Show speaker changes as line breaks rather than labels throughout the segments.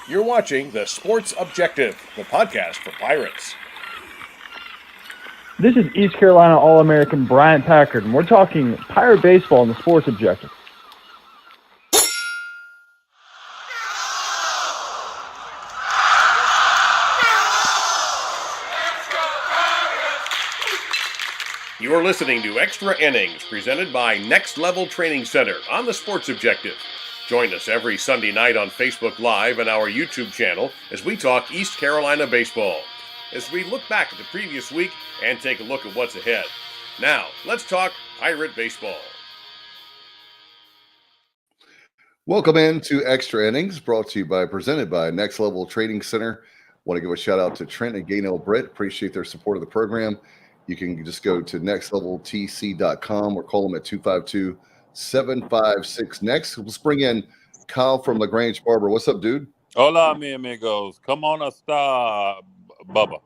You're watching The Sports Objective, the podcast for Pirates.
This is East Carolina All-American Bryant Packard, and we're talking Pirate baseball in The Sports Objective.
You are listening to Extra Innings, presented by Next Level Training Center on The Sports Objective. Join us every Sunday night on Facebook Live and our YouTube channel as we talk East Carolina baseball, as we look back at the previous week and take a look at what's ahead. Now, let's talk Pirate baseball.
Welcome into Extra Innings, brought to you presented by Next Level Training Center. Want to give a shout out to Trent and Gaynell Britt. Appreciate their support of the program. You can just go to nextleveltc.com or call them at 252-756-NEXT. Let's bring in Kyle from LaGrange Barber. What's up, dude?
Hola, mi amigos. Come on, hasta, Bubba.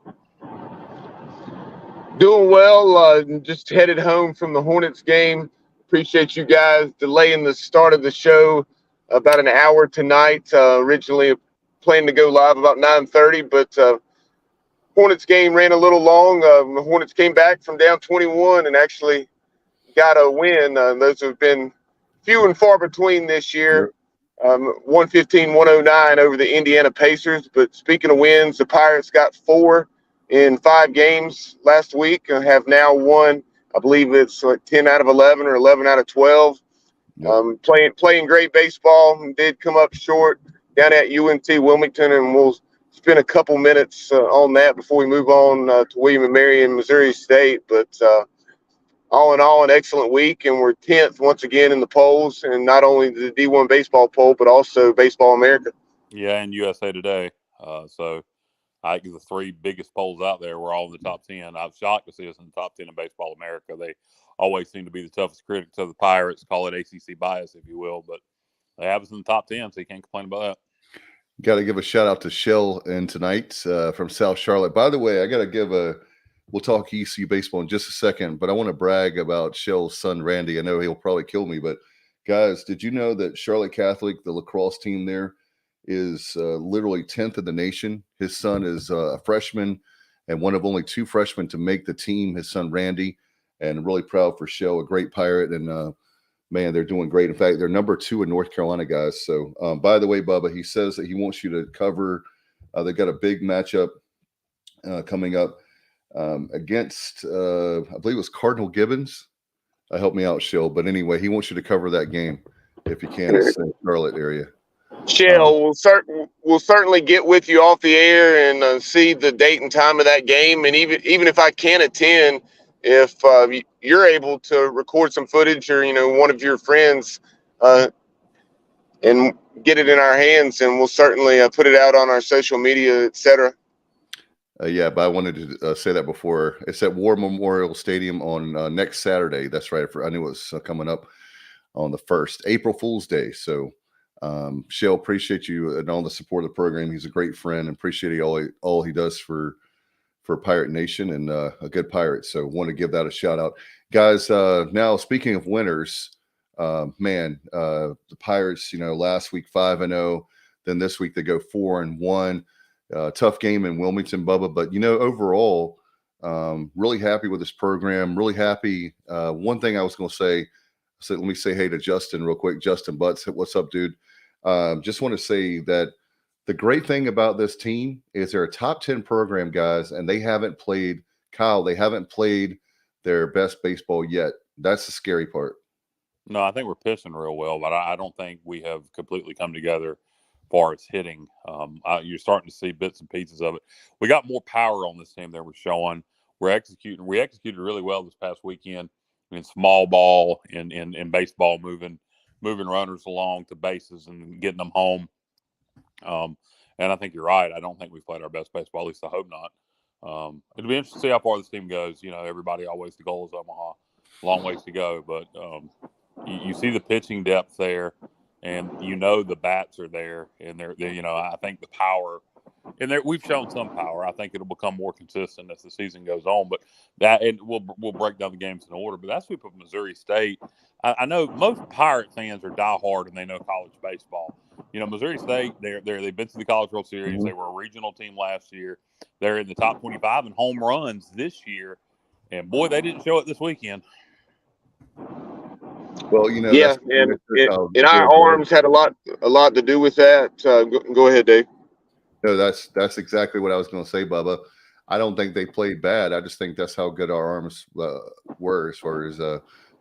Doing well. Just headed home from the Hornets game. Appreciate you guys delaying the start of the show about an hour tonight. Originally planning to go live about 9:30, but Hornets game ran a little long. The Hornets came back from down 21 and actually got a win. Those have been few and far between this year. 115-109 over the Indiana Pacers. But speaking of wins, the Pirates got 4 in 5 games last week and have now won, I believe it's like 10 out of 11 or 11 out of 12. Playing great baseball. Did come up short down at UNC Wilmington, and we'll spend a couple minutes on that before we move on to William & Mary in Missouri State. But all in all, an excellent week, and we're 10th once again in the polls, and not only the D1 baseball poll, but also Baseball America.
Yeah, and USA Today. So I think the 3 biggest polls out there were all in the top 10. I was shocked to see us in the top 10 in Baseball America. They always seem to be the toughest critics of the Pirates. Call it ACC bias, if you will, but they have us in the top 10, so you can't complain about that.
Got to give a shout out to Shell in tonight from South Charlotte. By the way, I got to give we'll talk ECU baseball in just a second, but I want to brag about Shell's son, Randy. I know he'll probably kill me, but guys, did you know that Charlotte Catholic, the lacrosse team there, is literally 10th in the nation? His son is a freshman and one of only 2 freshmen to make the team, his son, Randy, and really proud for Shell, a great Pirate, and man, they're doing great. In fact, they're number 2 in North Carolina, guys. So, by the way, Bubba, he says that he wants you to cover. They've got a big matchup coming up against, I believe it was Cardinal Gibbons. Help me out, Shell. But anyway, he wants you to cover that game if you can. It's in the Charlotte area.
Shell, we'll certainly get with you off the air and see the date and time of that game. And even if I can't attend, if you're able to record some footage or, one of your friends and get it in our hands, and we'll certainly put it out on our social media, etc.
Yeah, but I wanted to say that before. It's at War Memorial Stadium on next Saturday. That's right. I knew it was coming up on the 1st, April Fool's Day. So, Shell, appreciate you and all the support of the program. He's a great friend, and appreciate all he does for Pirate Nation, and a good Pirate. So want to give that a shout out. Guys, now speaking of winners, the Pirates, last week 5-0, then this week they go 4-1. Tough game in Wilmington, Bubba, but overall, really happy with this program. Really happy. One thing I was going to say, let me say hey to Justin real quick. Justin Butts, what's up, dude? Just want to say that the great thing about this team is they're a top 10 program, guys, and they haven't played their best baseball yet. That's the scary part.
No, I think we're pitching real well, but I don't think we have completely come together as far as hitting. You're starting to see bits and pieces of it. We got more power on this team than we're showing. We executed really well this past weekend in small ball, in baseball, moving runners along to bases and getting them home. And I think you're right. I don't think we've played our best baseball. At least I hope not. It'll be interesting to see how far this team goes. Everybody always, the goal is Omaha. Long ways to go, but you see the pitching depth there, and the bats are there, and they're I think the power And we've shown some power. I think it'll become more consistent as the season goes on. But that, and we'll break down the games in order. But that sweep of Missouri State, I know most Pirate fans are diehard and they know college baseball. You know, Missouri State, they've been to the College World Series.
Mm-hmm.
They were a regional team last year. They're in the top 25 in home runs this year. And boy, they didn't show it this weekend.
Well, you know,
Yeah, and our arms had a lot to do with that. Go ahead, Dave.
No, that's exactly what I was going to say, Bubba. I don't think they played bad. I just think that's how good our arms were as far as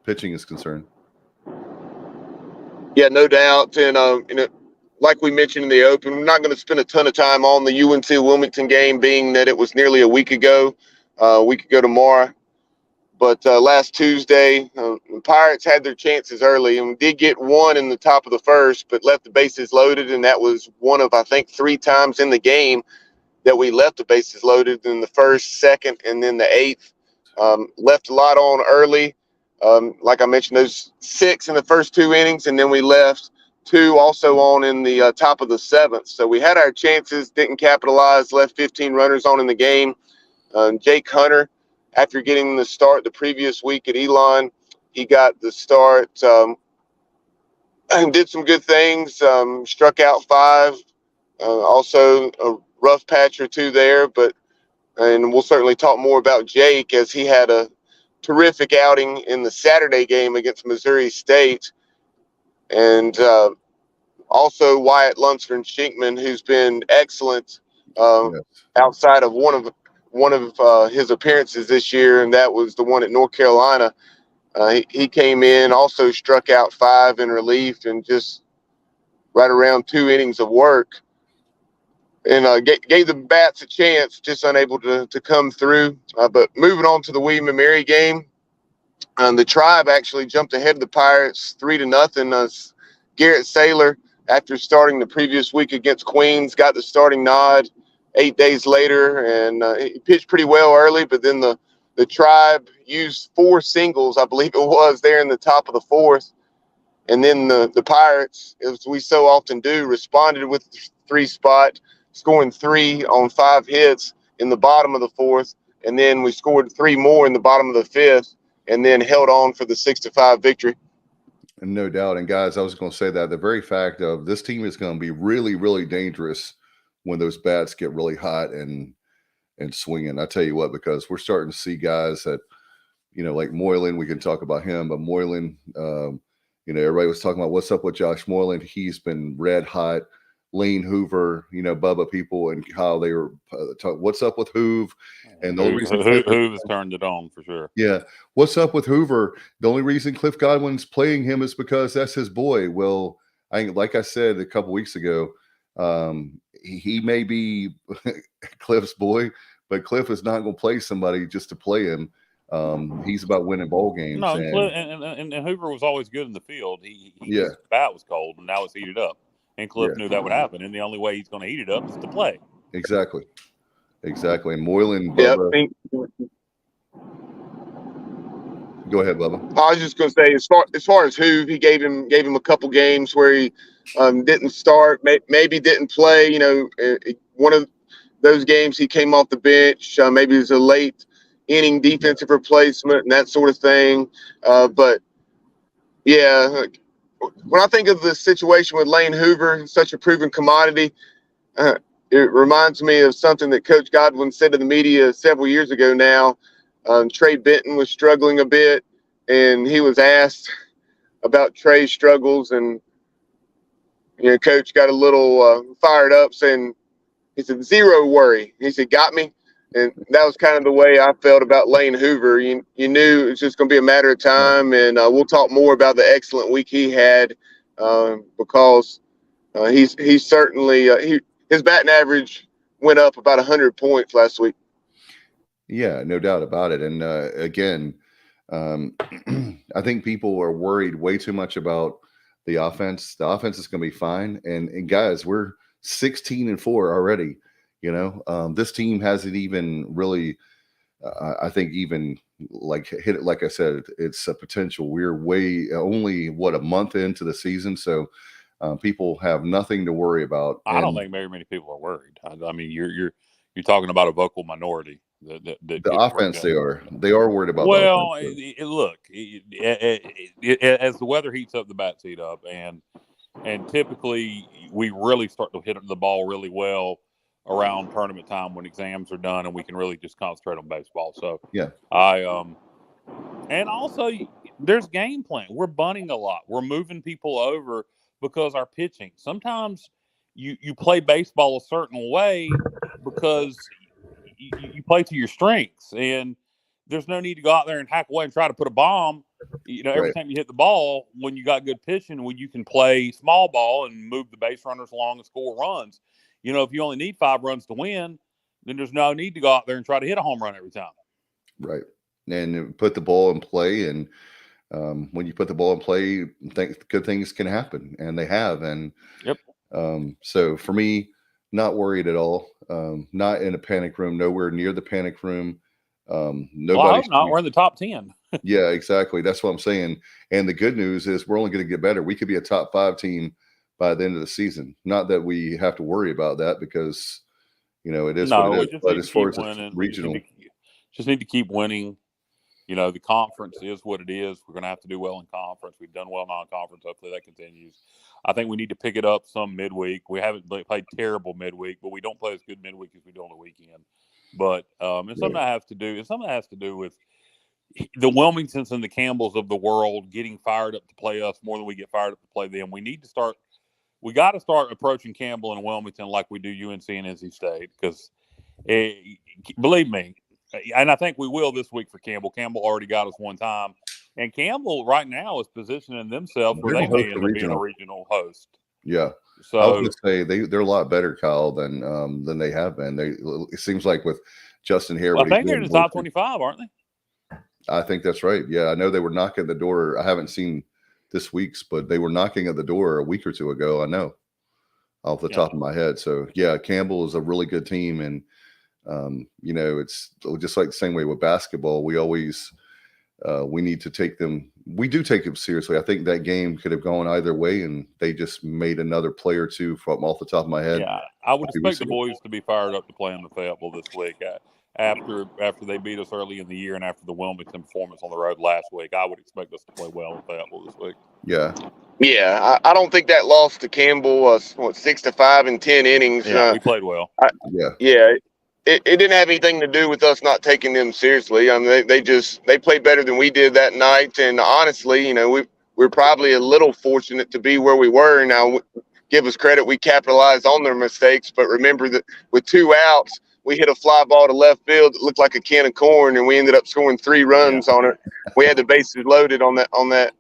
pitching is concerned.
Yeah, no doubt. And like we mentioned in the open, we're not going to spend a ton of time on the UNC Wilmington game, being that it was nearly a week ago tomorrow. But last Tuesday, the Pirates had their chances early and did get one in the top of the first, but left the bases loaded. And that was one of, I think, 3 times in the game that we left the bases loaded in the first, second, and then the 8th. Left a lot on early. Like I mentioned, those 6 in the first 2 innings, and then we left 2 also on in the top of the 7th. So we had our chances, didn't capitalize, left 15 runners on in the game. Jake Hunter, after getting the start the previous week at Elon, he got the start and did some good things, struck out 5, also a rough patch or 2 there. And we'll certainly talk more about Jake, as he had a terrific outing in the Saturday game against Missouri State. And also Wyatt Lunsford-Shinkman, who's been excellent outside of one of his appearances this year, and that was the one at North Carolina. He came in, also struck out 5 in relief, and just right around 2 innings of work, and gave the bats a chance, just unable to come through. But moving on to the William & Mary game, the Tribe actually jumped ahead of the Pirates 3-0. Garrett Saylor, after starting the previous week against Queens, got the starting nod 8 days later, and he pitched pretty well early, but then the Tribe used 4 singles, I believe it was, there in the top of the 4th. And then the Pirates, as we so often do, responded with the 3 spot, scoring 3 on 5 hits in the bottom of the 4th. And then we scored 3 more in the bottom of the 5th, and then held on for the 6-5 victory.
And no doubt. And guys, I was going to say that the very fact of this team is going to be really, really dangerous when those bats get really hot and swinging. I tell you what, because we're starting to see guys that, you know, like Moylan, we can talk about him, but Moylan, you know, everybody was talking about what's up with Josh Moylan. He's been red hot. Lane Hoover, you know, Bubba people, and how they were talking, what's up with Hoove? And the only reason
Hoove has turned it on for sure.
Yeah. What's up with Hoover? The only reason Cliff Godwin's playing him is because that's his boy. Well, like I said a couple weeks ago, he may be Cliff's boy, but Cliff is not going to play somebody just to play him. He's about winning ball games.
No, and Hoover was always good in the field. His bat was cold, and now it's heated up. And Cliff knew that would happen, and the only way he's going to heat it up is to play.
Exactly. And Moylan,
Yeah.
Go ahead, Bubba.
I was just going to say, as far as Hoove, he gave him a couple games where he didn't start, maybe didn't play. You know, one of those games he came off the bench. Maybe it was a late inning defensive replacement and that sort of thing. But yeah. When I think of the situation with Lane Hoover, such a proven commodity, it reminds me of something that Coach Godwin said to the media several years ago now. Trey Benton was struggling a bit, and he was asked about Trey's struggles, and you know, Coach got a little fired up, saying, he said, "Zero worry." He said, "Got me." And that was kind of the way I felt about Lane Hoover. You knew it was just going to be a matter of time, and we'll talk more about the excellent week he had because he's certainly his batting average went up about 100 points last week.
Yeah, no doubt about it. And again, I think people are worried way too much about the offense. The offense is going to be fine. And guys, we're 16-4 already. You know, this team hasn't even really, I think, even like hit it. Like I said, it's a potential. We're only a month into the season. So People have nothing to worry about.
I don't think very many people are worried. I mean, you're talking about a vocal minority. The
offense, they are worried about.
Well,
the offense,
look, as the weather heats up, the bats heat up, and typically we really start to hit the ball really well around tournament time when exams are done and we can really just concentrate on baseball. So
yeah,
and also there's game plan. We're bunting a lot. We're moving people over because our pitching. Sometimes you play baseball a certain way because you play to your strengths, and there's no need to go out there and hack away and try to put a bomb. Every time you hit the ball, when you got good pitching, when you can play small ball and move the base runners along and score runs. If you only need 5 runs to win, then there's no need to go out there and try to hit a home run every time.
Right. And put the ball in play, and when you put the ball in play, good things can happen, and they have. And so for me, not worried at all. Not in a panic room. Nowhere near the panic room.
Well, I hope not. We're in the top 10.
Yeah, exactly. That's what I'm saying. And the good news is we're only going to get better. We could be a top 5 team by the end of the season. Not that we have to worry about that because it is what it is. But as far as the regional,
just need to keep winning. The conference is what it is. We're going to have to do well in conference. We've done well in non-conference. Hopefully that continues. I think we need to pick it up some midweek. We haven't played terrible midweek, but we don't play as good midweek as we do on the weekend. But it's something that has to do. It's something that has to do with the Wilmingtons and the Campbells of the world getting fired up to play us more than we get fired up to play them. We got to start approaching Campbell and Wilmington like we do UNC and NC State because, believe me, and I think we will this week for Campbell. Campbell already got us one time. And Campbell right now is positioning themselves where they may end up being a regional host.
Yeah.
So
I was going to say they're a lot better, Kyle, than they have been. It seems like with Justin Hare.
Well, I think they're in the top 25, aren't they?
I think that's right. Yeah, I know they were knocking at the door. I haven't seen this week's, but they were knocking at the door a week or two ago. I know off the top of my head. So yeah, Campbell is a really good team, and it's just like the same way with basketball. We always we need to take them. We do take them seriously. I think that game could have gone either way, and they just made another play or two from off the top of my head.
Yeah, I would expect the boys to be fired up to play in the Fayetteville this week. After they beat us early in the year and after the Wilmington performance on the road last week, I would expect us to play well in Fayetteville this week.
Yeah.
Yeah, I don't think that loss to Campbell was 6-5 in 10 innings.
Yeah, we played well.
It didn't have anything to do with us not taking them seriously. I mean, they played better than we did that night. And honestly, we're probably a little fortunate to be where we were. Now, give us credit, we capitalized on their mistakes. But remember that with 2 outs, we hit a fly ball to left field that looked like a can of corn, and we ended up scoring 3 runs on it. We had the bases loaded on that.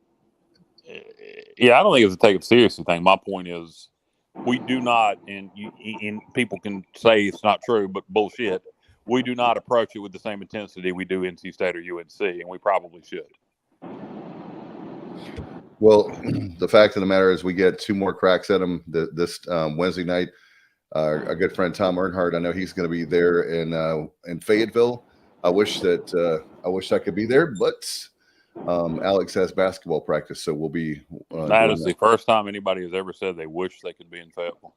Yeah, I don't think it's a take it seriously thing. My point is, we do not, and people can say it's not true, but bullshit. We do not approach it with the same intensity we do NC State or UNC, and we probably should.
Well, the fact of the matter is we get 2 more cracks at them this Wednesday night. Our good friend Tom Earnhardt, I know he's going to be there in Fayetteville. I wish I could be there, but Alex has basketball practice, so we'll be.
That is the first time anybody has ever said they wish they could be in Fayetteville.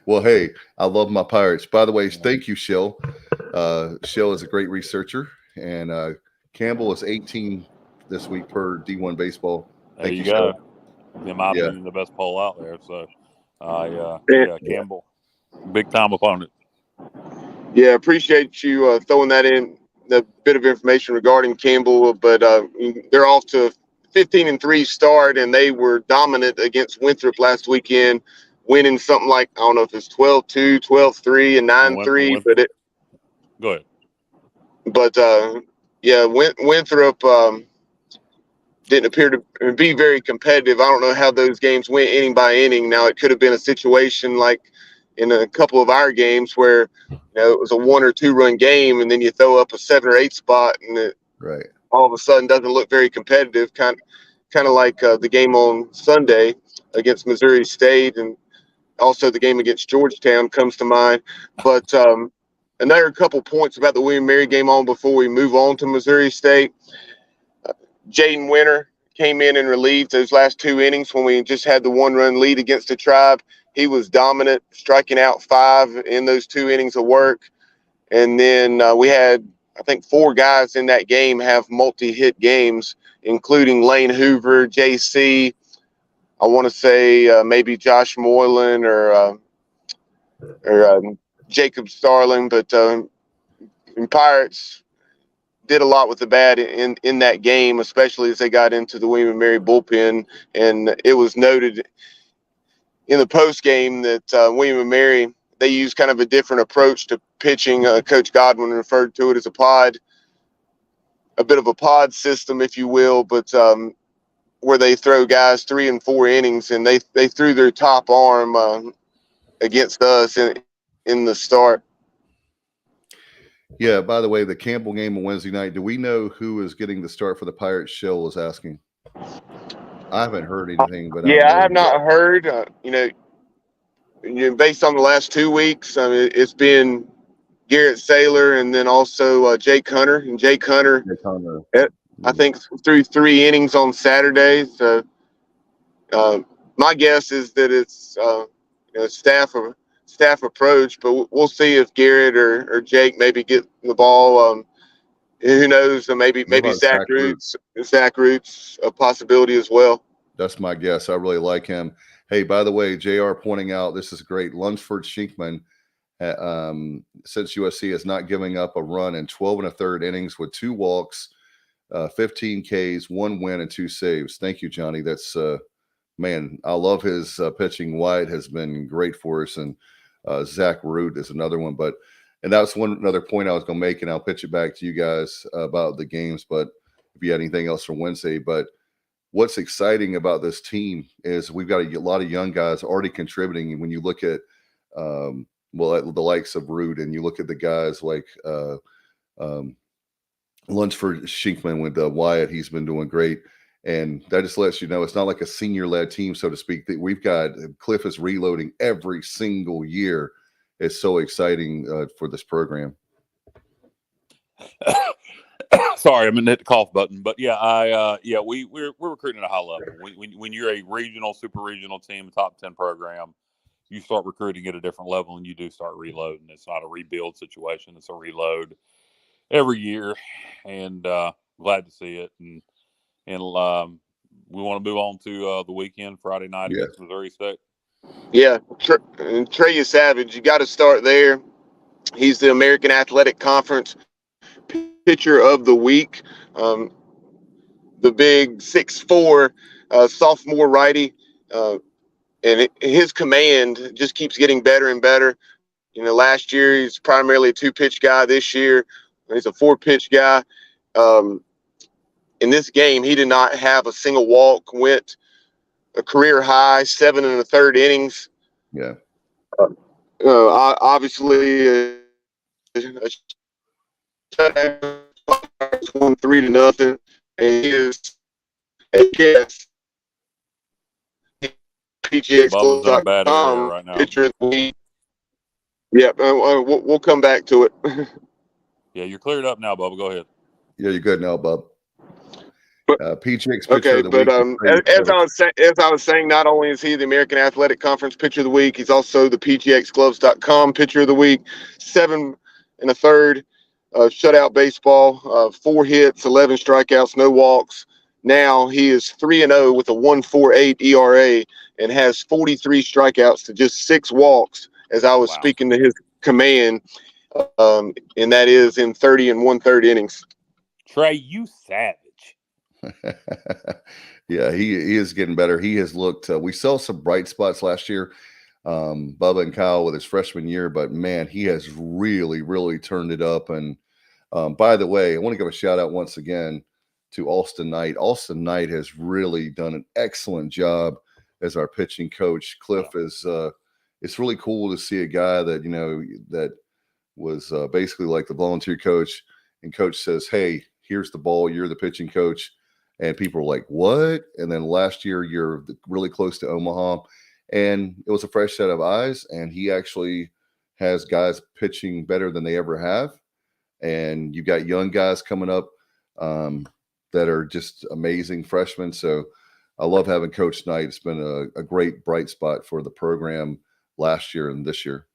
Well, hey, I love my Pirates. By the way, thank you, Shell. Shell is a great researcher, and Campbell is 18 this week per D1 baseball.
Thank you, go. In my opinion, the best poll out there. So, Campbell, big time opponent.
Yeah, appreciate you throwing that in. The bit of information regarding Campbell, but they're off to a 15-3 start, and they were dominant against Winthrop last weekend, winning something like, I don't know if it's 12-2, 12-3, and 9-3. But
go ahead.
But Winthrop didn't appear to be very competitive. I don't know how those games went inning by inning. Now, it could have been a situation like in a couple of our games where it was a 1 or 2 run game, and then you throw up a 7 or 8 spot, and it all of a sudden doesn't look very competitive. Kind of like the game on Sunday against Missouri State, and also the game against Georgetown comes to mind. But another couple points about the William & Mary game on before we move on to Missouri State. Jaden Winter came in and relieved those last 2 innings when we just had the 1-run lead against the Tribe. He was dominant, striking out 5 in those 2 innings of work. And then we had, I think, 4 guys in that game have multi-hit games, including Lane Hoover, JC. I want to say maybe Josh Moylan or Jacob Starling, but Pirates did a lot with the bat in that game, especially as they got into the William & Mary bullpen. And it was noted in the post game that William & Mary, they use kind of a different approach to pitching. Coach Godwin referred to it as a bit of a pod system, if you will, but where they throw guys 3 and 4 innings, and they threw their top arm against us in the start.
Yeah, by the way, the Campbell game on Wednesday night, do we know who is getting the start for the Pirates? Shell was asking. I haven't heard anything, but
I have not heard. Based on the last 2 weeks, it's been Garrett Saylor and then also Jake Hunter. And Jake Hunter, I think, threw 3 innings on Saturday. So my guess is that it's staff approach, but we'll see if Garrett or Jake maybe get the ball. Who knows? Maybe Zach Roots. Zach Roots, a possibility as well.
That's my guess. I really like him. Hey, by the way, JR pointing out, this is great. Lunsford Shinkman, since USC is not giving up a run in 12 1/3 innings with 2 walks, 15 Ks, 1 win, and 2 saves. Thank you, Johnny. That's man, I love his pitching. Wyatt has been great for us, and Zach Root is another one. And that's another point I was going to make, and I'll pitch it back to you guys about the games. But if you had anything else from Wednesday, but what's exciting about this team is we've got a lot of young guys already contributing. And when you look at the likes of Root, and you look at the guys like Lunsford Shinkman with Wyatt, he's been doing great. And that just lets you know it's not like a senior-led team, so to speak. That we've got Cliff is reloading every single year. It's so exciting for this program.
Sorry, I'm gonna hit the cough button, but yeah, we're recruiting at a high level. When you're a regional, super regional team, a top 10 program, you start recruiting at a different level, and you do start reloading. It's not a rebuild situation; it's a reload every year, and glad to see it. And we want to move on to the weekend, Friday night against Missouri State.
Yeah, Trey Savage, you got to start there. He's the American Athletic Conference Pitcher of the Week. The big 6'4" sophomore righty, and his command just keeps getting better and better. Last year he's primarily a 2-pitch guy. This year he's a 4-pitch guy. In this game, he did not have a single walk, went a career high 7 1/3 innings.
Yeah.
Obviously, a shutout, 3-0, and he is a guest. PGXGlobes.com
right now.
Pitcher of the Week. Yeah, we'll come back to it.
Yeah, you're cleared up now, Bubba. Go ahead.
Yeah, you're good now, Bub. PGX Pitcher
Okay,
of the
but
Week.
as I was saying, not only is he the American Athletic Conference Pitcher of the Week, he's also the PGXGlobes.com Pitcher of the Week. 7 1/3 shutout baseball, 4 hits, 11 strikeouts, no walks. Now he is 3-0 with a 1.48 ERA and has 43 strikeouts to just 6 walks. As I was speaking to his command, and that is in 30 1/3 innings.
Trey, you savage.
Yeah, he is getting better. He has looked. We saw some bright spots last year, Bubba and Kyle with his freshman year, but man, he has really, really turned it up. And by the way, I want to give a shout out once again to Austin Knight. Austin Knight has really done an excellent job as our pitching coach. Cliff is. It's really cool to see a guy that that was basically like the volunteer coach, and coach says, "Hey, here's the ball. You're the pitching coach." And people are like, what? And then last year, you're really close to Omaha. And it was a fresh set of eyes. And he actually has guys pitching better than they ever have. And you've got young guys coming up. that are just amazing freshmen. So I love having Coach Knight. It's been a great bright spot for the program last year and this year.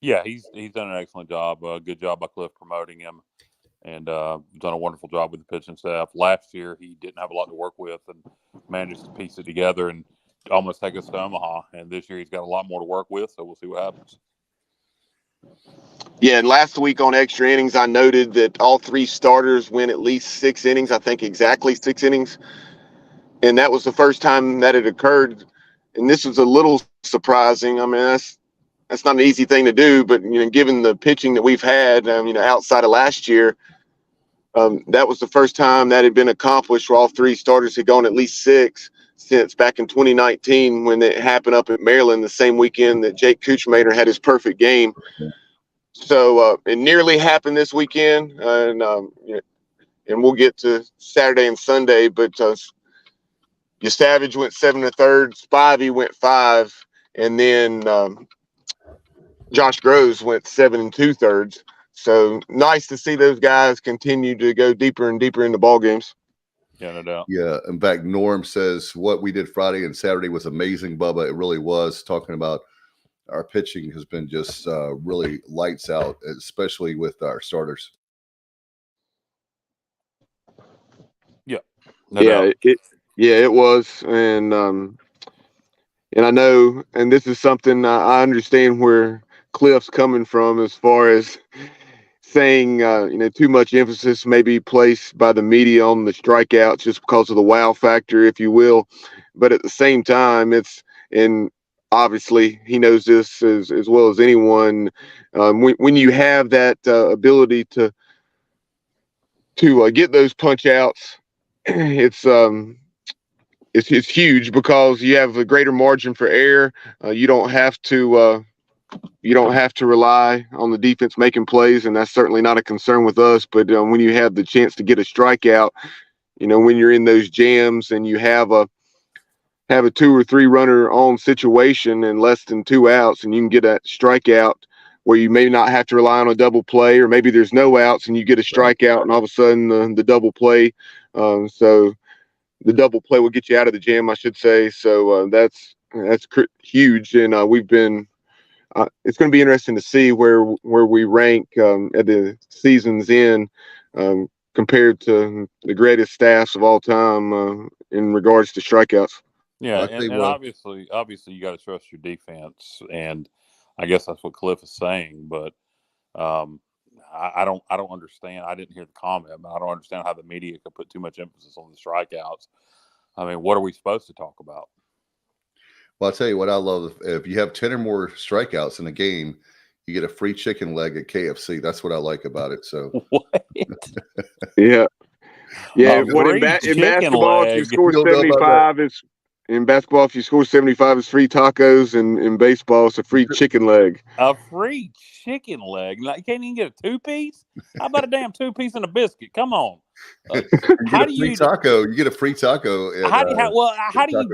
Yeah, he's done an excellent job. Good job by Cliff promoting him, and done a wonderful job with the pitching staff. Last year, he didn't have a lot to work with and managed to piece it together and almost take us to Omaha. And this year, he's got a lot more to work with, so we'll see what happens.
Yeah, and last week on Extra Innings, I noted that all 3 starters went at least 6 innings. I think exactly 6 innings. And that was the first time that it occurred. And this was a little surprising. I mean, that's not an easy thing to do, but given the pitching that we've had, outside of last year, that was the first time that had been accomplished where all 3 starters had gone at least 6 since back in 2019 when it happened up at Maryland the same weekend that Jake Kuchmater had his perfect game. So it nearly happened this weekend, and we'll get to Saturday and Sunday, but Savage went 7 1/3, Spivey went 5, and then Josh Groves went 7 2/3. So nice to see those guys continue to go deeper and deeper into ball games.
Yeah, no doubt.
Yeah. In fact, Norm says what we did Friday and Saturday was amazing, Bubba. It really was. Talking about our pitching has been just really lights out, especially with our starters.
Yeah. No doubt.
It was. And I know, and this is something I understand where Cliff's coming from as far as saying, too much emphasis may be placed by the media on the strikeouts just because of the wow factor, if you will. But at the same time, and obviously he knows this as well as anyone, when you have that ability to get those punch outs, it's huge because you have a greater margin for error. You don't have to rely on the defense making plays, and that's certainly not a concern with us. But when you have the chance to get a strikeout, when you're in those jams and you have a 2 or 3 runner on situation and less than 2 outs, and you can get a strikeout where you may not have to rely on a double play, or maybe there's no outs and you get a strikeout and all of a sudden the double play. So the double play will get you out of the jam, I should say. So that's huge, and we've been. It's going to be interesting to see where we rank at the season's end compared to the greatest staffs of all time in regards to strikeouts.
Yeah, and obviously you got to trust your defense, and I guess that's what Cliff is saying. But I don't understand. I didn't hear the comment, but I don't understand how the media could put too much emphasis on the strikeouts. I mean, what are we supposed to talk about?
Well, I'll tell you what I love. If you have 10 or more strikeouts in a game, you get a free chicken leg at KFC. That's what I like about it. So
what?
Yeah.
In
basketball, if you score 75, it's in basketball. If you score 75, it's free tacos, and in baseball, it's a free chicken leg.
A free chicken leg? Like, you can't even get a 2-piece? How about a damn 2-piece and a biscuit? Come on.
How do you taco? You get a free taco.
How do you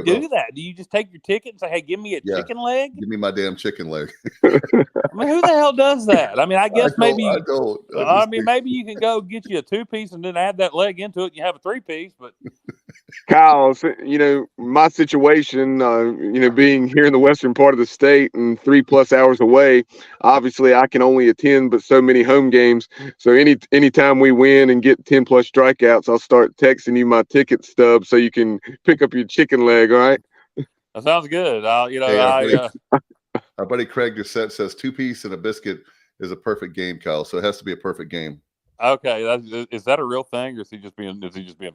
do that? Do you just take your ticket and say, "Hey, give me a chicken leg"?
Give me my damn chicken leg.
I mean, who the hell does that? I mean, I guess maybe you can go get you a 2-piece and then add that leg into it, and you have a 3-piece. But
Kyle, my situation, being here in the western part of the state and 3+ hours away, obviously I can only attend but so many home games. So anytime we win and get 10+ strikeouts, I'll start texting you my ticket stub so you can pick up your chicken leg. All right.
That sounds good.
Our buddy Craig Doucette says 2-piece and a biscuit is a perfect game, Kyle. So it has to be a perfect game.
Okay, is that a real thing, or is he just being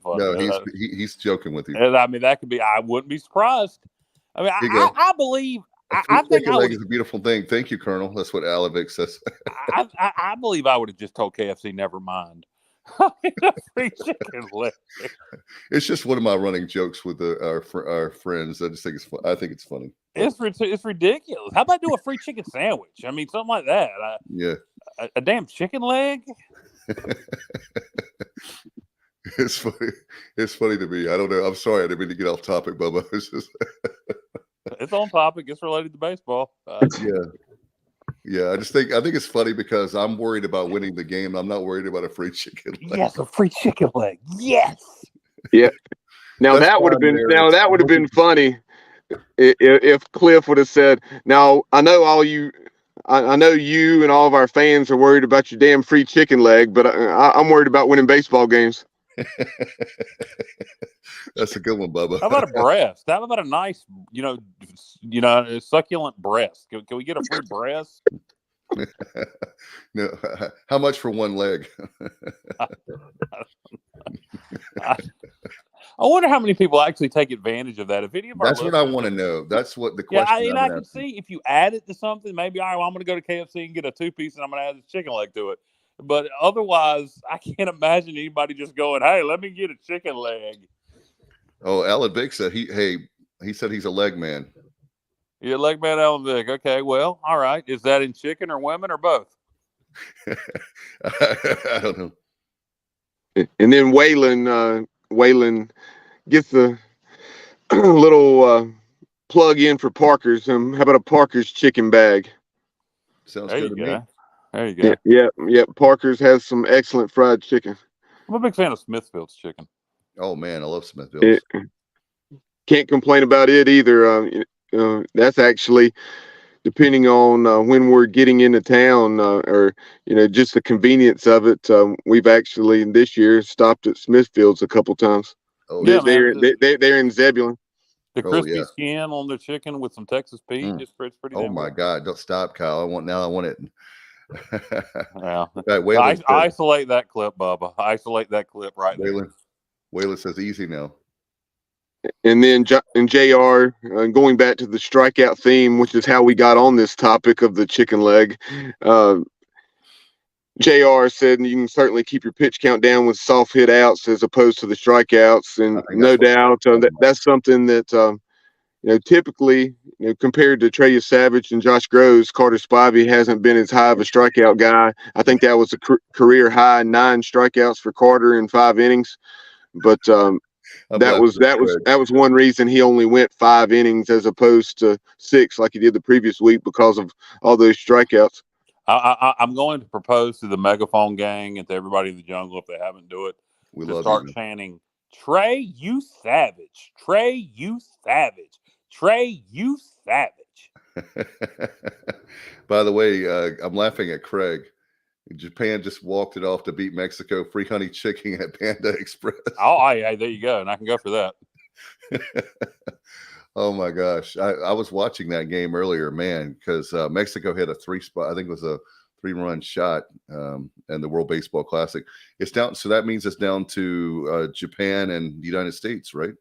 funny?
No, he's joking with you.
I mean, that could be. I wouldn't be surprised. I mean, I believe. I think
leg is a beautiful thing. Thank you, Colonel. That's what Alovic says.
I believe I would have just told KFC, never mind. Free chicken leg.
It's just one of my running jokes with our friends. I just think it's funny.
It's ridiculous. How about do a free chicken sandwich? I mean, something like that.
Yeah.
A damn chicken leg.
It's funny. It's funny to me. I don't know. I'm sorry. I didn't mean to get off topic, Bubba.
It's on topic. It's related to baseball.
Yeah. Yeah, I think it's funny because I'm worried about winning the game. I'm not worried about a free chicken leg.
Yes, a free chicken leg. Yes.
Yeah. Now
That's
that would have
fine
been
there.
funny if Cliff would have said, "Now I know I know you and all of our fans are worried about your damn free chicken leg, but I'm worried about winning baseball games."
That's a good one, Bubba.
How about a breast? How about a nice, a succulent breast? Can we get a free breast?
No, how much for one leg?
I wonder how many people actually take advantage of that. If any of our
That's what I
listeners,
want to know. That's what the
yeah,
question
I
I've been
can
asking.
see if you add it to something, maybe all right, well, I'm going to go to KFC and get a 2-piece, and I'm going to add this chicken leg to it. But otherwise, I can't imagine anybody just going, "Hey, let me get a chicken leg."
Oh, Alan Vick said he said he's a leg man.
You're a leg man, Alan Vick. Okay, well, all right. Is that in chicken or women or both?
I don't know.
And then Waylon gets the little plug in for Parker's. How about a Parker's chicken bag?
Sounds
There
good
you
to
go.
me.
There you go.
Yeah. Parker's has some excellent fried chicken.
I'm a big fan of Smithfield's chicken.
Oh man, I love Smithville's.
Can't complain about it either. That's actually depending on when we're getting into town, or just the convenience of it. We've actually this year stopped at Smithfield's a couple times.
Oh
Yeah,
They're
man.
in Zebulon.
The
Oh,
crispy
yeah.
skin on their chicken with some Texas Pete,
Mm.
it's pretty
Oh
damn
my
good.
God! Don't stop, Kyle. I want it.
Yeah.
Right, Waylon
Isolate that clip, Bubba. Isolate that clip right there.
Waylon says easy now.
And then JR, going back to the strikeout theme, which is how we got on this topic of the chicken leg. JR said you can certainly keep your pitch count down with soft hit outs as opposed to the strikeouts. And no doubt that's something that, typically, compared to Trey Savage and Josh Groves, Carter Spivey hasn't been as high of a strikeout guy. I think that was a career high 9 strikeouts for Carter in 5 innings. But that was one reason he only went 5 innings as opposed to 6 like he did the previous week because of all those strikeouts.
I'm going to propose to the Megaphone gang and to everybody in the jungle, if they haven't do it, to start chanting, "Trey, you savage! Trey, you savage! Trey, you savage!"
By the way, I'm laughing at Craig. Japan just walked it off to beat Mexico. Free honey chicken at Panda Express.
Oh, there you go, and I can go for that.
Oh my gosh, I was watching that game earlier, man, because Mexico had a 3-spot. I think it was a 3-run shot in the World Baseball Classic. It's down, so that means it's down to Japan and the United States, right?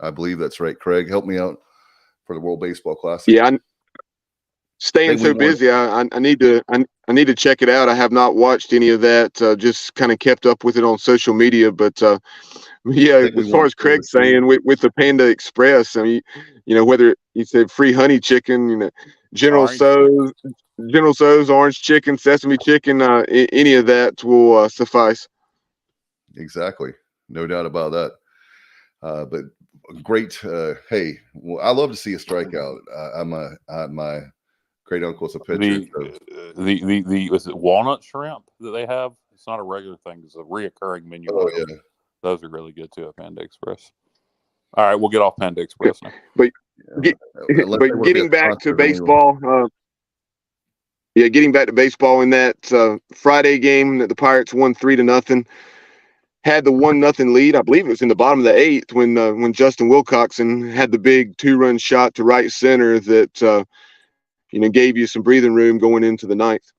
I believe that's right. Craig, help me out for the World Baseball Classic.
Yeah, I'm staying so busy. I need to check it out. I have not watched any of that. Just kind of kept up with it on social media, but. Yeah, as far as Craig's saying with the Panda Express, I mean, whether you said free honey chicken, General Tso's orange chicken, sesame chicken, any of that will suffice.
Exactly, no doubt about that. But great. Hey, well, I love to see a strikeout. My great uncle's a pitcher.
The was it walnut shrimp that they have? It's not a regular thing; it's a reoccurring menu.
Oh yeah.
Those are really good too at Panda Express. All right, we'll get off Panda Express now.
But getting back to baseball, getting back to baseball in that Friday game that the Pirates won 3-0, had the 1-0 lead. I believe it was in the bottom of the 8th when Justin Wilcoxon had the big 2-run shot to right center that gave you some breathing room going into the 9th.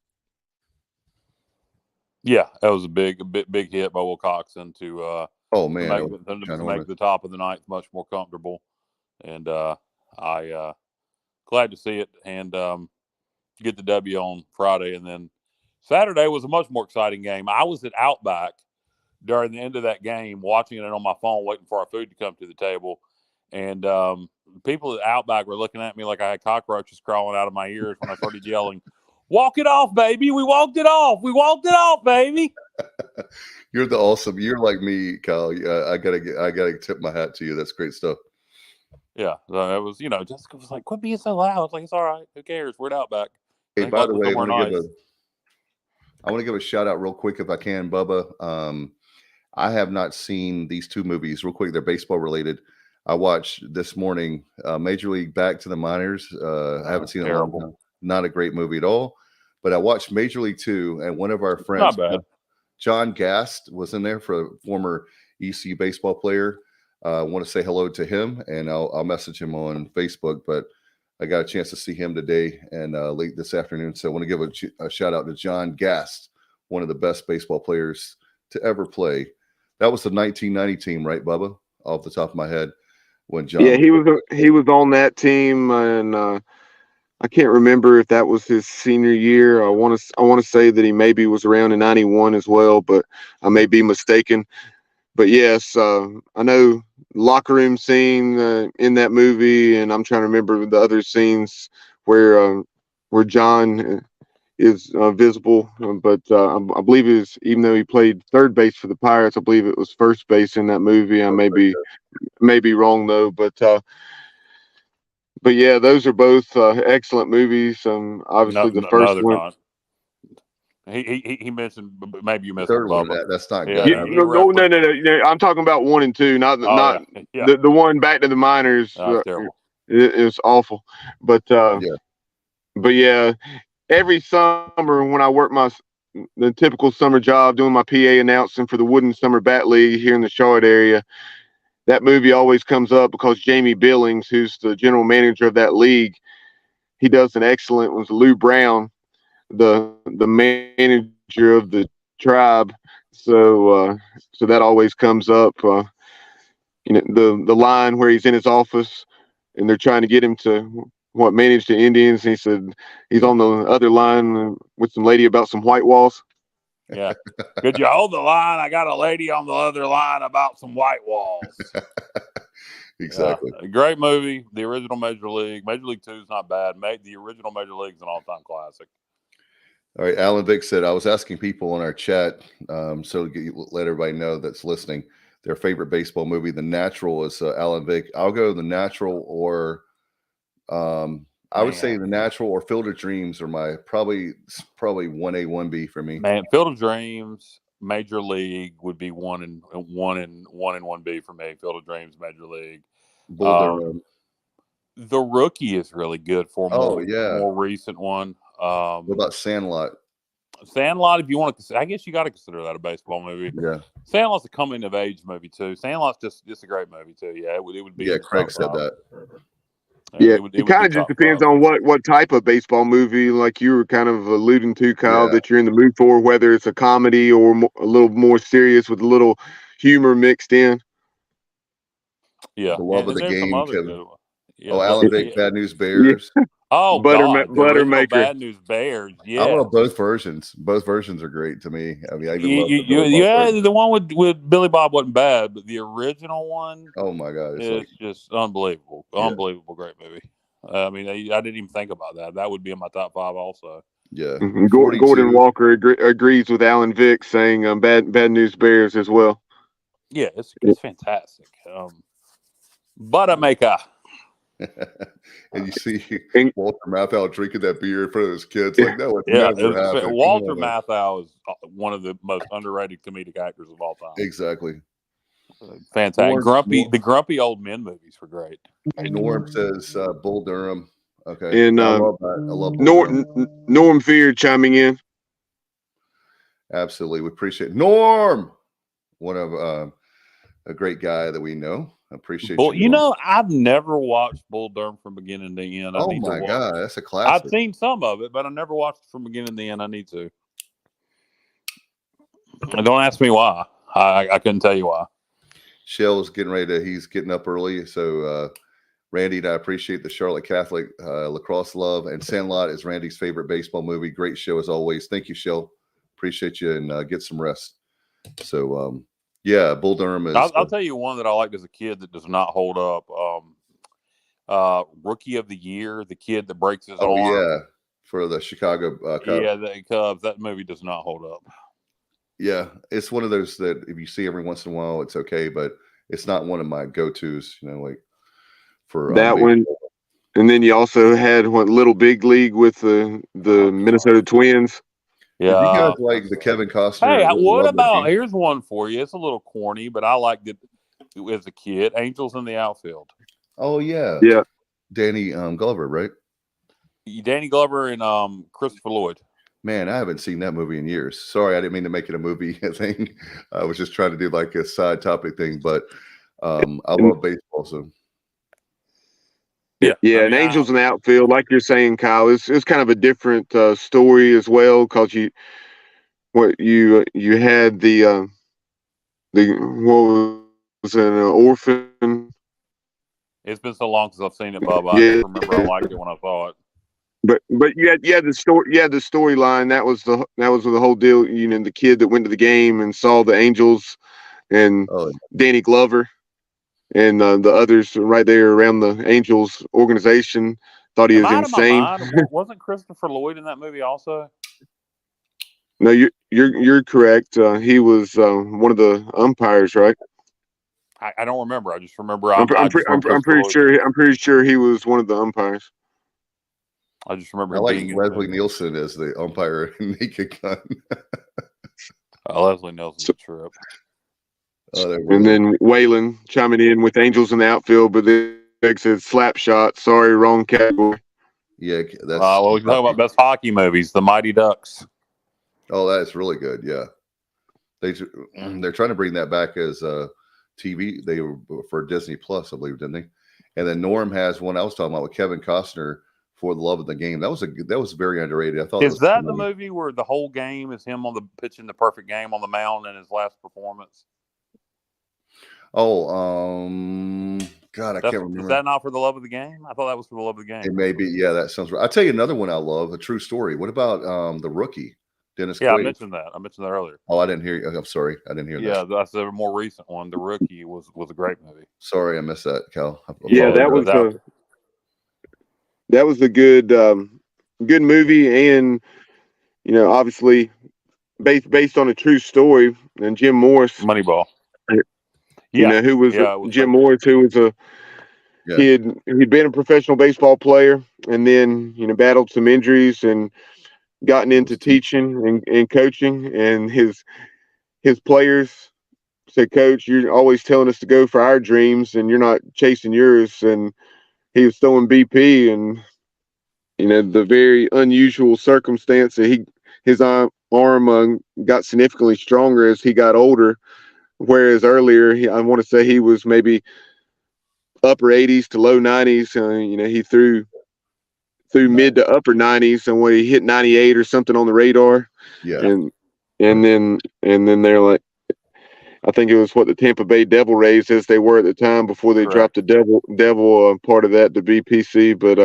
Yeah, that was a big hit by Wilcoxon to make the top of the 9th much more comfortable, and I glad to see it and get the W on Friday, and then Saturday was a much more exciting game. I was at Outback during the end of that game, watching it on my phone, waiting for our food to come to the table, and people at Outback were looking at me like I had cockroaches crawling out of my ears when I started yelling, "Walk it off, baby! We walked it off! We walked it off, baby!"
You're like me, Kyle. I gotta tip my hat to you. That's great stuff.
Yeah, it was. Jessica was like, "Quit being so loud." Like, it's all right. Who cares? We're at Outback.
Hey, by the way,
somewhere nice.
I want to give a shout out real quick if I can, Bubba. I have not seen these two movies real quick. They're baseball related. I watched this morning Major League Back to the Minors. I haven't seen it in a long time. Not a great movie at all. But I watched Major League 2, and one of our friends,
Not bad.
John Gast, was in there, for a former ECU baseball player. I want to say hello to him, and I'll message him on Facebook. But I got a chance to see him today and late this afternoon. So I want to give a shout out to John Gast, one of the best baseball players to ever play. That was the 1990 team, right, Bubba? Off the top of my head, when John.
Yeah, he was on that team, and I can't remember if that was his senior year. I want to say that he maybe was around in '91 as well, but I may be mistaken. But yes, I know locker room scene in that movie, and I'm trying to remember the other scenes where John is visible. But I believe it was, even though he played third base for the Pirates, I believe it was first base in that movie. I may be wrong though, but yeah, those are both excellent movies. Obviously, the first one.
Not. He mentioned, maybe you missed
third one.
Bubba.
That's not
Yeah,
good.
No. I'm talking about 1 and 2, not the one Back to the Minors.
Terrible.
It's awful, but yeah, every summer when I work the typical summer job doing my PA announcing for the Wooden Summer Bat League here in the Charlotte area, that movie always comes up because Jamie Billings, who's the general manager of that league, he does an excellent one. Lou Brown, the manager of the tribe. So that always comes up. The line where he's in his office and they're trying to get him to manage the Indians. And he said he's on the other line with some lady about some white walls.
Yeah. Could you hold the line? I got a lady on the other line about some white walls.
Exactly.
Great movie. The original Major League. Major League 2 is not bad. The original Major League is an all-time classic.
All right. Alan Vick said, I was asking people in our chat, so let everybody know that's listening, their favorite baseball movie. The Natural is Alan Vick. I'll go The Natural, or I would say The Natural or Field of Dreams are my probably 1A, 1B for me.
Man, Field of Dreams, Major League would be 1 and 1B for me. Field of Dreams, Major League. The Rookie is really good for more recent one.
What about Sandlot?
Sandlot, if you want to, I guess you got to consider that a baseball movie.
Yeah.
Sandlot's a coming of age movie too. Sandlot's just a great movie too. Yeah, it would be.
Yeah, Craig said that.
Yeah, it kind of just depends on what type of baseball movie, like you were kind of alluding to, Kyle, that you're in the mood for, whether it's a comedy or a little more serious with a little humor mixed in.
Yeah,
The Love of the Game, Kevin.
Yeah,
Alan Vick, Bad News Bears.
Yeah.
Oh, Buttermaker. Bad News Bears. Yeah,
I love both versions. Both versions are great to me. I mean, I even love
the one with Billy Bob wasn't bad, but the original one,
oh my god,
it's just unbelievable. Unbelievable, great movie. I mean, I didn't even think about that. That would be in my top 5 also.
Yeah,
Gordon Walker agrees with Alan Vick, saying Bad News Bears as well.
Yeah, it's fantastic. Buttermaker.
And you see Walter Matthau drinking that beer in front of his kids. Like, that would never happen.
Walter Matthau is one of the most underrated comedic actors of all time.
Exactly.
Fantastic. The grumpy old men movies were great.
Norm says Bull Durham. Okay.
And
I love that. I love
Norm Fear chiming in.
Absolutely. We appreciate Norm. One of a great guy that we know. Appreciate you.
I've never watched Bull Durham from beginning to end.
Oh my god, that's a classic.
I've seen some of it, but I never watched it from beginning to end. I need to. Don't ask me why. I couldn't tell you why.
Shell's he's getting up early. So Randy and I appreciate the Charlotte Catholic lacrosse love, and Sandlot is Randy's favorite baseball movie. Great show as always. Thank you, Shell. Appreciate you, and get some rest. So yeah, Bull Durham is.
I'll tell you one that I liked as a kid that does not hold up. Rookie of the Year, the kid that breaks his arm.
Oh yeah, for the Chicago Cubs.
Yeah, the Cubs. That movie does not hold up.
Yeah, it's one of those that if you see every once in a while, it's okay, but it's not one of my go-tos. Like for
that one. And then you also had Little Big League with the Minnesota Twins.
Yeah.
Did you guys like the Kevin Costner?
Hey, what
Love the
about?
Game?
Here's one for you. It's a little corny, but I liked it as a kid. Angels in the Outfield.
Oh yeah,
Yeah.
Danny Glover, right?
Danny Glover and Christopher Lloyd.
Man, I haven't seen that movie in years. Sorry, I didn't mean to make it a movie thing. I was just trying to do like a side topic thing, but I love baseball. So
Yeah, and Angels in the Outfield, like you're saying, Kyle, it's kind of a different story as well, because you had the what was it, an orphan.
It's been so long since I've seen it, Bubba. I
Yeah.
just remember I liked it when I saw it.
But you had the storyline. That was the whole deal. You know, the kid that went to the game and saw the Angels and Danny Glover and the others right there around the Angels organization thought he was insane.
Wasn't Christopher Lloyd in that movie also?
No, you're correct. He was one of the umpires, right?
I don't remember. I just remember.
I'm pretty sure he was one of the umpires.
I just remember.
I like Leslie Nielsen as the umpire in Naked Gun.
Leslie Nielsen's a trip.
And then Waylon chiming in with Angels in the Outfield, but then Greg said slap shot. Sorry, wrong category.
Yeah, that's.
Well, we can talk about best hockey movies, The Mighty Ducks.
Oh, that's really good. Yeah, they're trying to bring that back as TV. They were for Disney Plus, I believe, didn't they? And then Norm has one I was talking about with Kevin Costner, For the Love of the Game. That was very underrated. I thought.
Is that the movie where the whole game is him on the pitching the perfect game on the mound in his last performance?
Oh, God, I can't remember.
Is that not For the Love of the Game? I thought that was For the Love of the Game.
It may be. Yeah, that sounds right. I'll tell you another one I love, a true story. What about The Rookie? Dennis Quaid.
I mentioned that. earlier.
Oh, I didn't hear you. I'm sorry. I didn't hear that.
Yeah, that's a more recent one. The Rookie was a great movie.
Sorry, I missed that, Cal.
Yeah, that was a good movie, and obviously based on a true story. And Jim Morris,
Moneyball.
Who was Jim Morris, who was he'd been a professional baseball player, and then battled some injuries and gotten into teaching and coaching, and his players said, "Coach, you're always telling us to go for our dreams, and you're not chasing yours." And he was throwing BP, and the very unusual circumstance that his arm got significantly stronger as he got older, whereas earlier I want to say he was maybe upper 80s to low 90s. He threw mid to upper 90s, and when he hit 98 or something on the radar, and then they're like, I think it was the Tampa Bay Devil Rays as they were at the time before they dropped the devil part of that to BPC. But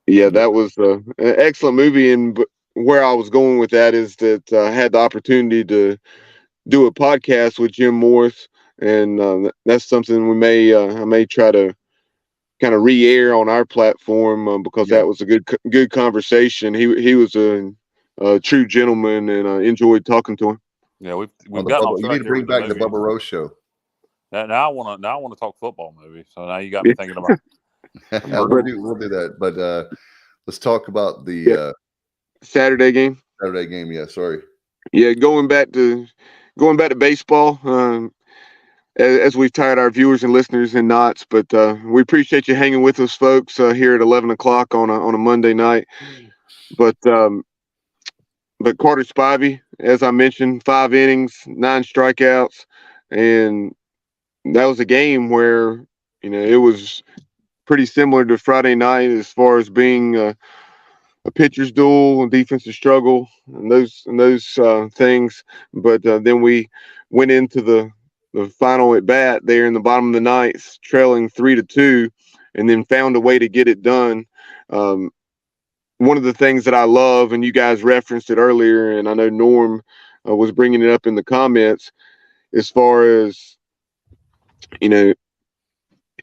that was an excellent movie. And where I was going with that is that I had the opportunity to do a podcast with Jim Morris, and that's something I may try to kind of re-air on our platform because that was a good conversation. He was a true gentleman, and I enjoyed talking to him.
Yeah, we've got.
You need to bring back the Bubba Rose show.
Now I want to talk football movies. So now you got me thinking about.
We'll do that, but let's talk about the
Saturday game.
Saturday game, yeah. Sorry.
Yeah, going back to baseball. As we've tired our viewers and listeners in knots, but we appreciate you hanging with us, folks, here at 11 o'clock on a Monday night. But Carter Spivey, as I mentioned, 5 innings, 9 strikeouts, and that was a game where it was pretty similar to Friday night as far as being a pitcher's duel and defensive struggle and those things. But then we went into the final at bat there in the bottom of the ninth, trailing 3-2, and then found a way to get it done. One of the things that I love, and you guys referenced it earlier, and I know Norm was bringing it up in the comments, as far as, and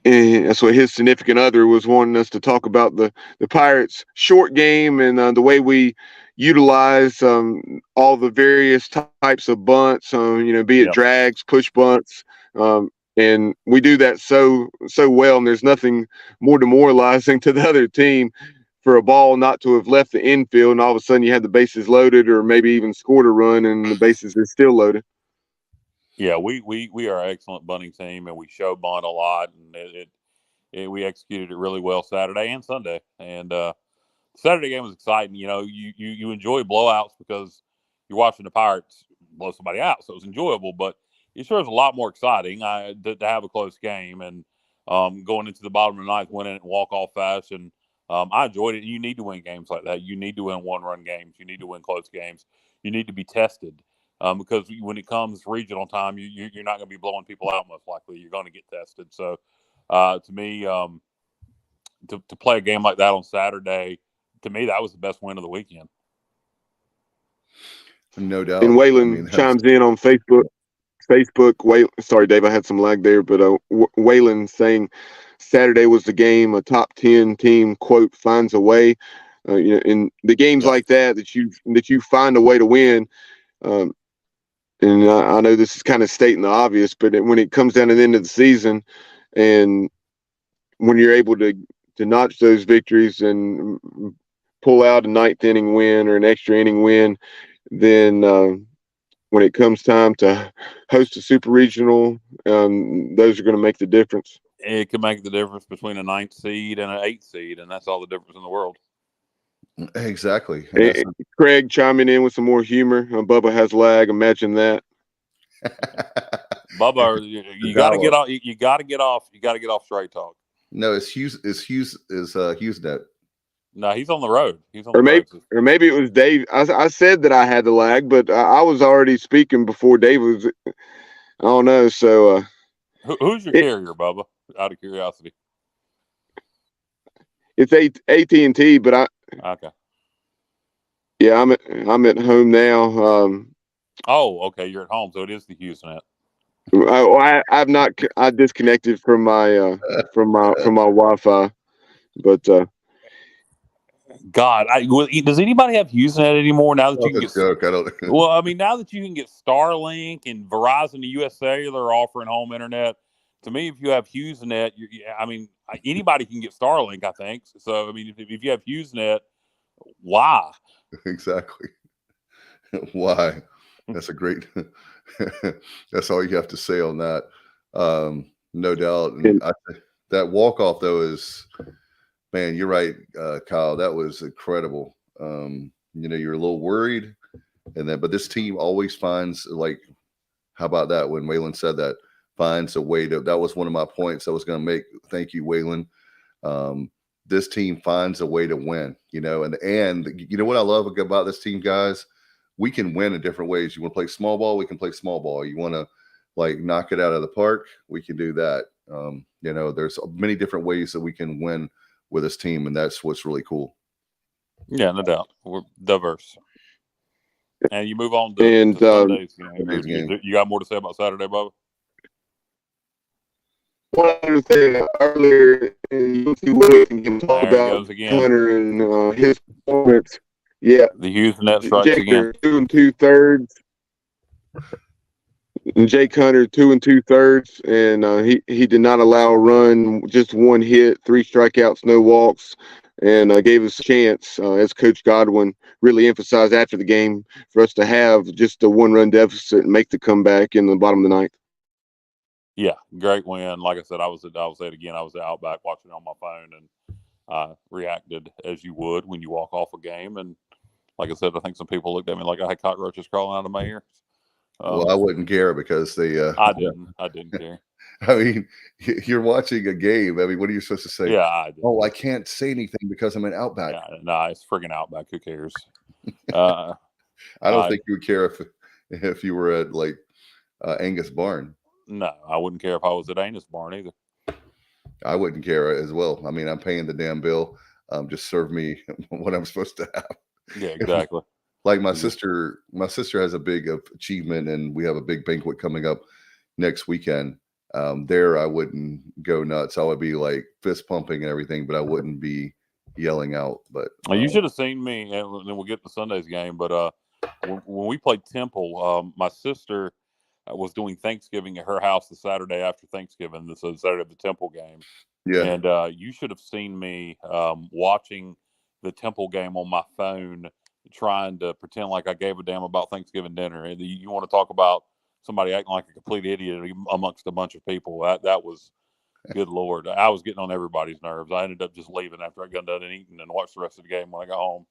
that's what his significant other was wanting us to talk about the Pirates' short game and the way we utilize all the various types of bunts, be it drags, push bunts, And we do that so well, and there's nothing more demoralizing to the other team for a ball not to have left the infield, and all of a sudden you have the bases loaded, or maybe even scored a run, and the bases are still loaded.
Yeah, we are an excellent bunting team, and we show bunt a lot, and we executed it really well Saturday and Sunday. And Saturday game was exciting. You know, you enjoy blowouts because you're watching the Pirates blow somebody out, so it was enjoyable. But it sure is a lot more exciting to have a close game and going into the bottom of the ninth, winning it in walk-off fashion. I enjoyed it. You need to win games like that. You need to win one-run games. You need to win close games. You need to be tested because when it comes regional time, you're not going to be blowing people out most likely. You're going to get tested. So to me, to play a game like that on Saturday, to me, that was the best win of the weekend.
No doubt.
And Waylon chimes in on Facebook. Sorry, Dave, I had some lag there, but Waylon saying Saturday was the game. A top 10 team, quote, finds a way. You know, in the games like that you find a way to win. And I know this is kind of stating the obvious, but when it comes down to the end of the season, and when you're able to notch those victories and pull out a ninth inning win or an extra inning win, then when it comes time to host a super regional, those are going to make the difference.
It can make the difference between a 9th seed and an 8th seed, and that's all the difference in the world.
Exactly.
Craig chiming in with some more humor. Bubba has lag. Imagine that.
Bubba, you got to get off. You got to get off. You got to get off straight talk.
No, it's HughesNet.
No, he's on the road.
Or maybe it was Dave. I said that I had the lag, but I was already speaking before Dave was. I don't know. So
who's your carrier, Bubba? Out of curiosity.
It's AT&T, but
okay.
Yeah, I'm at home now.
Oh, okay. You're at home, so it is the HughesNet.
I've not. I disconnected from my Wi-Fi, but
God, does anybody have HughesNet anymore now that you can get?
Joke. I don't.
Well, I mean, now that you can get Starlink and Verizon and US Cellular are offering home internet, to me, if you have HughesNet, I mean, anybody can get Starlink. I think so. I mean, if you have HughesNet, why?
Exactly. Why? That's a great. That's all you have to say on that. No doubt. And that walk off though is, man, you're right, Kyle. That was incredible. You know, you're a little worried, but this team always finds, like, how about that? When Waylon said that, finds a way to. That was one of my points I was going to make. Thank you, Waylon. This team finds a way to win. You know, and you know what I love about this team, guys. We can win in different ways. You want to play small ball, we can play small ball. You want to like knock it out of the park, we can do that. You know, there's many different ways that we can win with this team, and that's what's really cool.
Yeah, no doubt. We're diverse. And you move on to Sundays. You got more to say about Saturday, Bubba?
One other thing earlier, you can talk about Hunter and his performance. Yeah,
the HughesNet strikes again.
2 2/3. And Jake Hunter 2 2/3, and he did not allow a run, just one hit, 3 strikeouts, no walks, and gave us a chance, as Coach Godwin really emphasized after the game, for us to have just a 1-run deficit and make the comeback in the bottom of the ninth.
Yeah, great win. Like I said, I'll say it again. I was out back watching it on my phone, and I reacted as you would when you walk off a game. And like I said, I think some people looked at me like I had cockroaches crawling out of my ears.
Well, I wouldn't care because they.
I didn't care.
I mean, you're watching a game. I mean, what are you supposed to say?
Yeah, I
can't say anything because I'm in Outback.
Yeah, nah, it's friggin' Outback. Who cares?
I don't think you would care if you were at like Angus Barn.
No, I wouldn't care if I was at Angus Barn either.
I wouldn't care as well. I mean, I'm paying the damn bill. Just serve me what I'm supposed to have.
Yeah, exactly.
Like my sister has a big achievement, and we have a big banquet coming up next weekend. There, I wouldn't go nuts. I would be like fist pumping and everything, but I wouldn't be yelling out. But
you should have seen me, and then we'll get to Sunday's game. But when we played Temple, my sister was doing Thanksgiving at her house the Saturday after Thanksgiving, the Saturday of the Temple game.
Yeah.
And you should have seen me watching the Temple game on my phone, trying to pretend like I gave a damn about Thanksgiving dinner. And you want to talk about somebody acting like a complete idiot amongst a bunch of people? That was, good Lord. I was getting on everybody's nerves. I ended up just leaving after I got done and eating and watched the rest of the game when I got home.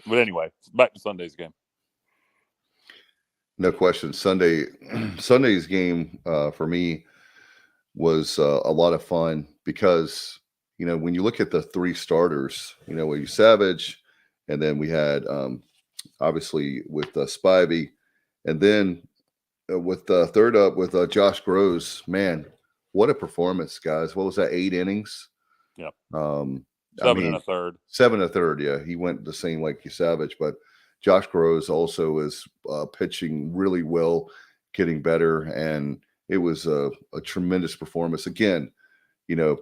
But anyway, back to Sunday's game.
No question. Sunday's game for me was a lot of fun because, when you look at the three starters, with Savage, and then we had obviously with Spivey, and then with third up with Josh Groves. Man, what a performance, guys. What was that, 8 innings?
Yep.
7
and a third.
7 and a third, yeah. He went the same like Savage, but Josh Groves also is pitching really well, getting better, and it was a tremendous performance. Again,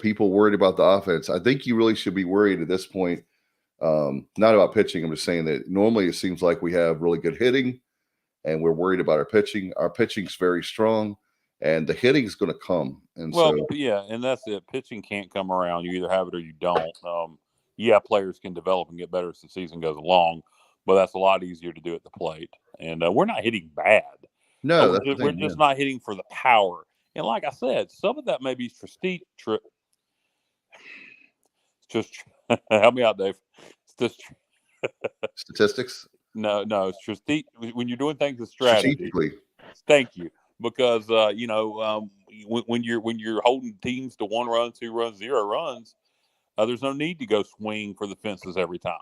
people worried about the offense. I think you really should be worried at this point, not about pitching. I'm just saying that normally it seems like we have really good hitting, and we're worried about our pitching. Our pitching's very strong, and the hitting is going to come. And
yeah, and that's it. Pitching can't come around. You either have it or you don't. Yeah, players can develop and get better as the season goes along, but that's a lot easier to do at the plate. And we're not hitting bad.
No,
we're just not hitting for the power. And like I said, some of that may be just help me out, Dave. It's just
statistics.
No, it's just when you're doing things with strategy.
Strategically.
Thank you, because when you're holding teams to 1 run, 2 runs, 0 runs, there's no need to go swing for the fences every time.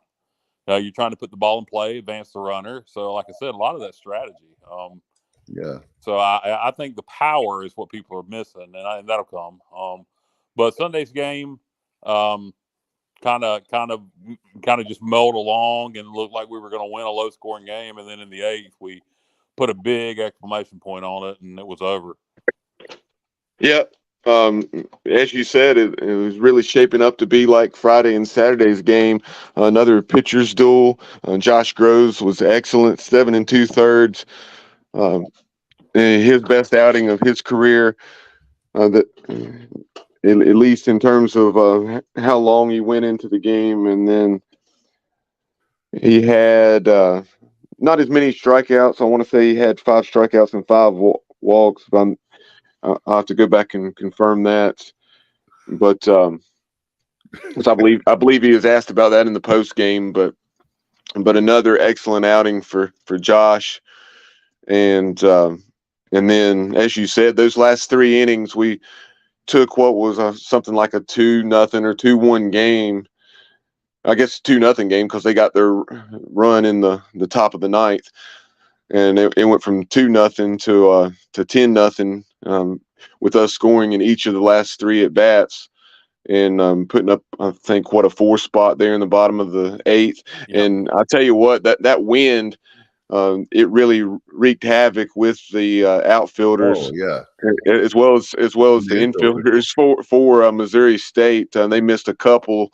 You're trying to put the ball in play, advance the runner. So, like I said, a lot of that strategy.
Yeah.
So I think the power is what people are missing, and that'll come. But Sunday's game, kind of just mulled along and looked like we were going to win a low-scoring game, and then in the 8th we put a big exclamation point on it, and it was over.
Yeah. As you said, it was really shaping up to be like Friday and Saturday's game, another pitcher's duel. Josh Groves was excellent, 7 2/3. His best outing of his career, at least in terms of how long he went into the game. And then he had not as many strikeouts. I want to say he had 5 strikeouts and 5 walks. But I'll have to go back and confirm that. But I believe he was asked about that in the post game. But another excellent outing for Josh. And then, as you said, those last 3 innings, we took what was something like a 2-0 or 2-1 game. I guess 2-0 game because they got their run in the top of the 9th, and it went from 2-0 to 10-0 with us scoring in each of the last 3 at bats and putting up, I think, a 4 spot there in the bottom of the 8th. Yep. And I tell you what, that wind. It really wreaked havoc with the outfielders, as well as the infielders for Missouri State. They missed a couple,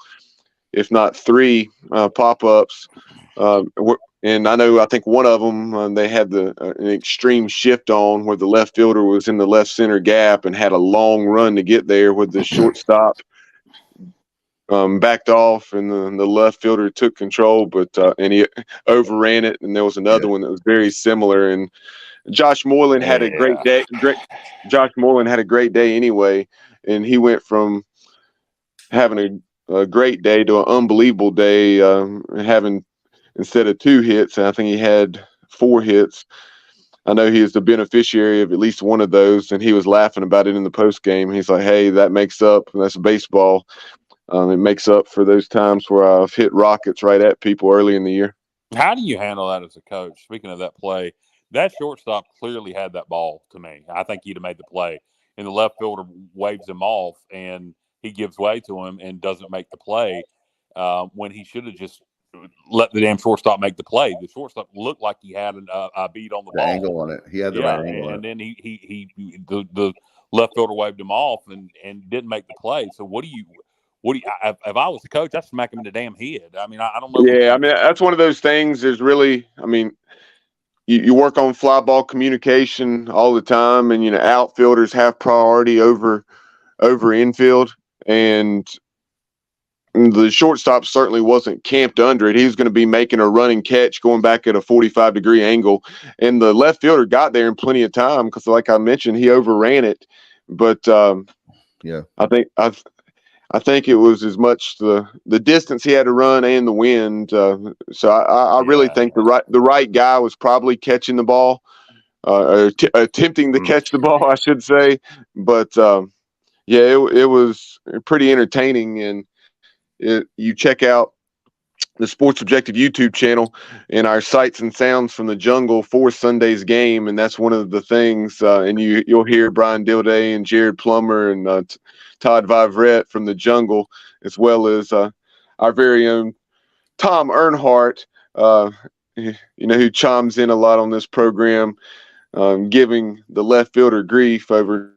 if not 3, pop-ups. And I think one of them they had an extreme shift on where the left fielder was in the left center gap and had a long run to get there with the shortstop. Backed off, and the left fielder took control, and he overran it. And there was another one that was very similar. And Josh Moreland had a great day. Josh Moreland had a great day anyway, and he went from having a great day to an unbelievable day, having instead of 2 hits, I think he had 4 hits. I know he is the beneficiary of at least one of those, and he was laughing about it in the post game. He's like, "Hey, that makes up. That's baseball." It makes up for those times where I've hit rockets right at people early in the year.
How do you handle that as a coach? Speaking of that play, that shortstop clearly had that ball to me. I think he'd have made the play. And the left fielder waves him off, and he gives way to him and doesn't make the play when he should have just let the damn shortstop make the play. The shortstop looked like he had a beat on the ball.
Angle on it. He had the right angle on it.
And then the left fielder waved him off and didn't make the play. So what do you – if I was the coach, I'd smack him in the damn head. I mean, I don't know.
Yeah, I mean, that's one of those things is really, I mean, you work on fly ball communication all the time, and outfielders have priority over infield, and the shortstop certainly wasn't camped under it. He was going to be making a running catch going back at a 45-degree angle, and the left fielder got there in plenty of time because, like I mentioned, he overran it. But
yeah,
I think it was as much the distance he had to run and the wind. So I really think the right guy was probably catching the ball, or attempting to catch the ball, I should say. But it was pretty entertaining, and you check out the Sports Objective YouTube channel and our sights and sounds from the jungle for Sunday's game, and that's one of the things. And you'll hear Brian Dilday and Jared Plummer and Todd Vivrette from the jungle, as well as our very own Tom Earnhardt, who chimes in a lot on this program, giving the left fielder grief over.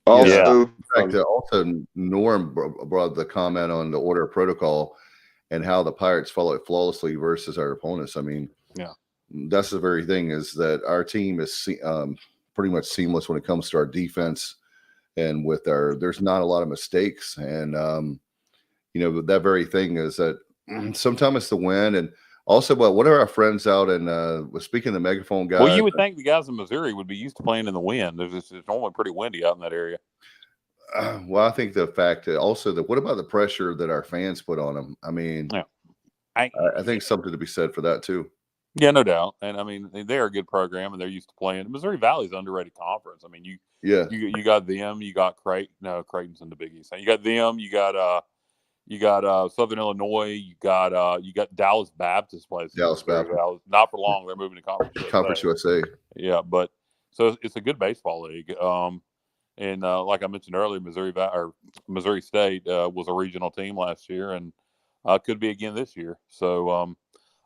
Also, in fact, also Norm brought the comment on the order of protocol and how the Pirates follow it flawlessly versus our opponents. I mean, that's the very thing, is that our team is pretty much seamless when it comes to our defense, and with there's not a lot of mistakes. And that very thing is that sometimes it's the win. And also, but what are our friends out and speaking of the megaphone guys?
Well, you would think the guys in Missouri would be used to playing in the wind. It's normally pretty windy out in that area.
Well, I think the fact that also what about the pressure that our fans put on them? I mean, I think something to be said for that too.
Yeah, no doubt. And I mean, they're a good program, and they're used to playing. Missouri Valley's an underrated conference. I mean, you got them, you got Creighton. No, Creighton's in the Big East. You got them, you got Southern Illinois. You got Dallas Baptist plays.
Dallas Baptist.
Not for long. They're moving to Conference
USA.
Yeah, but so it's a good baseball league. And like I mentioned earlier, Missouri State was a regional team last year, and could be again this year. So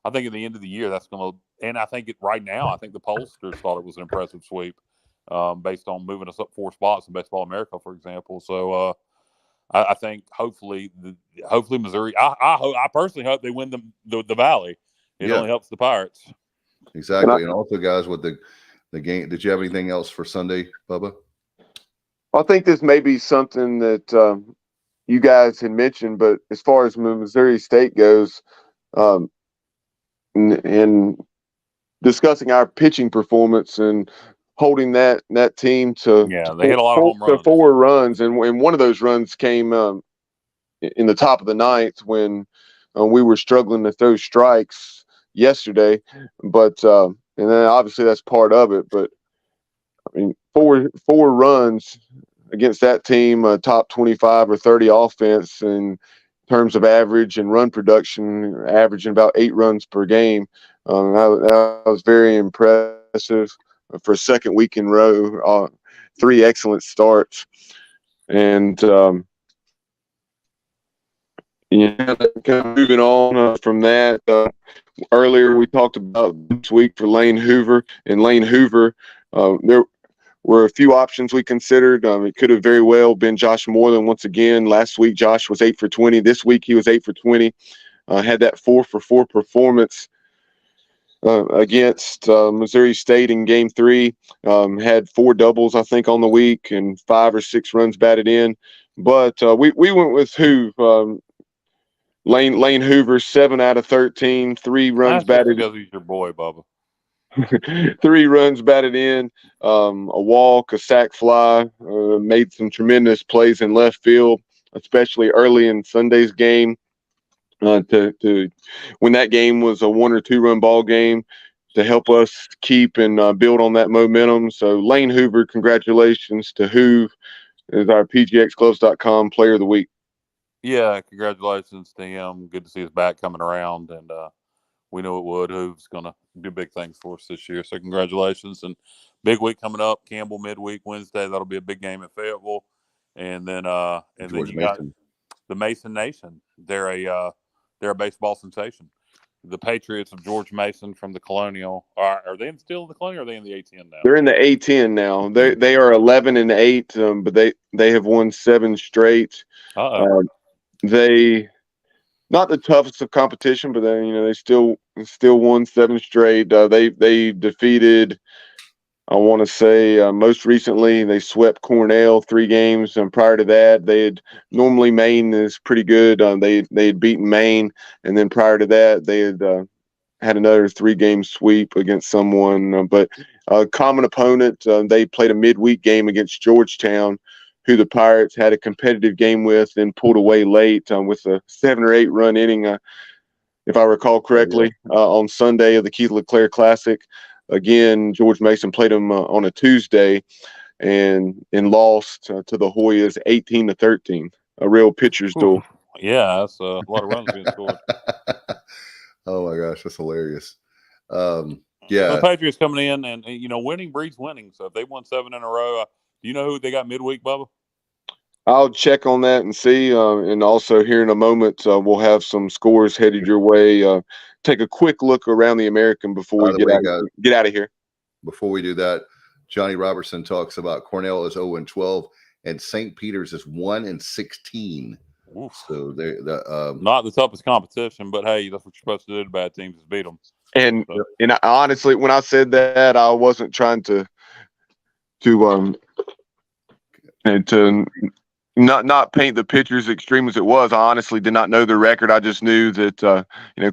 I think at the end of the year that's going to. And I think right now, I think the pollsters thought it was an impressive sweep based on moving us up 4 spots in Baseball America, for example. So. I think hopefully Missouri. I personally hope they win the Valley. It only helps the Pirates.
Exactly, and also guys with the game. Did you have anything else for Sunday, Bubba?
I think this may be something that you guys had mentioned, but as far as Missouri State goes, in discussing our pitching performance and holding that team to
they hit a lot of home runs.
4 runs, and one of those runs came in the top of the 9th when we were struggling to throw strikes yesterday. But and then obviously that's part of it. But I mean, 4 runs against that team, top 25 or 30 offense in terms of average and run production, averaging about 8 runs per game. That was very impressive. For a second week in a row, 3 excellent starts. And kind of moving on from that, earlier we talked about this week for Lane Hoover. And Lane Hoover, there were a few options we considered. It could have very well been Josh Moreland once again. Last week, Josh was 8 for 20. This week, he was 8 for 20. Had that 4 for 4 performance against Missouri State in Game 3. Had 4 doubles, I think, on the week and 5 or 6 runs batted in. But we went with Lane Hoover, 7 out of 13, 3 runs batted.
Because he's your boy, Bubba.
3 runs batted in, a walk, a sac fly. Made some tremendous plays in left field, especially early in Sunday's game. To when that game was a 1 or 2 run ball game, to help us keep and build on that momentum. So Lane Hoover, congratulations to Hoove, is our PGXGloves.com Player of the Week.
Yeah, congratulations to him. Good to see his back coming around, and we knew it would. Hoove's going to do big things for us this year. So congratulations, and big week coming up. Campbell midweek Wednesday. That'll be a big game at Fayetteville, and then you got the Mason Nation. They're a baseball sensation. The Patriots of George Mason from the Colonial. Are they still in the Colonial, or are they in the A-10 now?
They're in the A-10 now. They are 11-8, but they have won 7 straight.
Uh-oh.
They not the toughest of competition, but then they still won 7 straight. They defeated, I want to say, most recently they swept Cornell 3 games. And prior to that, they had normally Maine is pretty good. They had beaten Maine, and then prior to that they had another 3-game sweep against someone. But a common opponent, they played a midweek game against Georgetown, who the Pirates had a competitive game with and pulled away late with a 7 or 8 run inning, if I recall correctly, on Sunday of the Clark-LeClair Classic. Again, George Mason played them on a Tuesday and lost to the Hoyas 18-13. A real pitcher's duel.
Yeah, that's a lot of runs being scored.
Oh my gosh, that's hilarious.
The Patriots coming in, and winning breeds winning. So if they won 7 in a row, do you know who they got midweek, Bubba?
I'll check on that and see. And also here in a moment, we'll have some scores headed your way. Take a quick look around the American before we get out of here.
Before we do that, Johnny Robertson talks about Cornell is 0-12 and St. Peter's is 1-16.
Oof.
So they're
not the toughest competition, but hey, that's what you're supposed to do to bad teams, is beat them.
And honestly, when I said that, I wasn't trying to not paint the picture as extreme as it was. I honestly did not know the record. I just knew that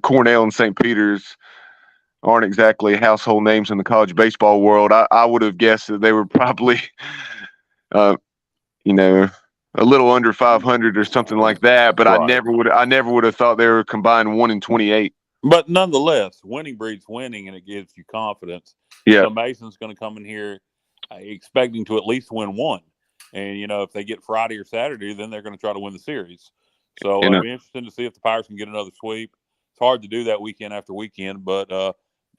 Cornell and St. Peter's aren't exactly household names in the college baseball world. I would have guessed that they were probably a little under 500 or something like that, but right. I never would have thought they were combined 1-28.
But nonetheless, winning breeds winning, and it gives you confidence.
Yeah.
So Mason's going to come in here expecting to at least win 1. And, if they get Friday or Saturday, then they're going to try to win the series. So it'll be interesting to see if the Pirates can get another sweep. It's hard to do that weekend after weekend, but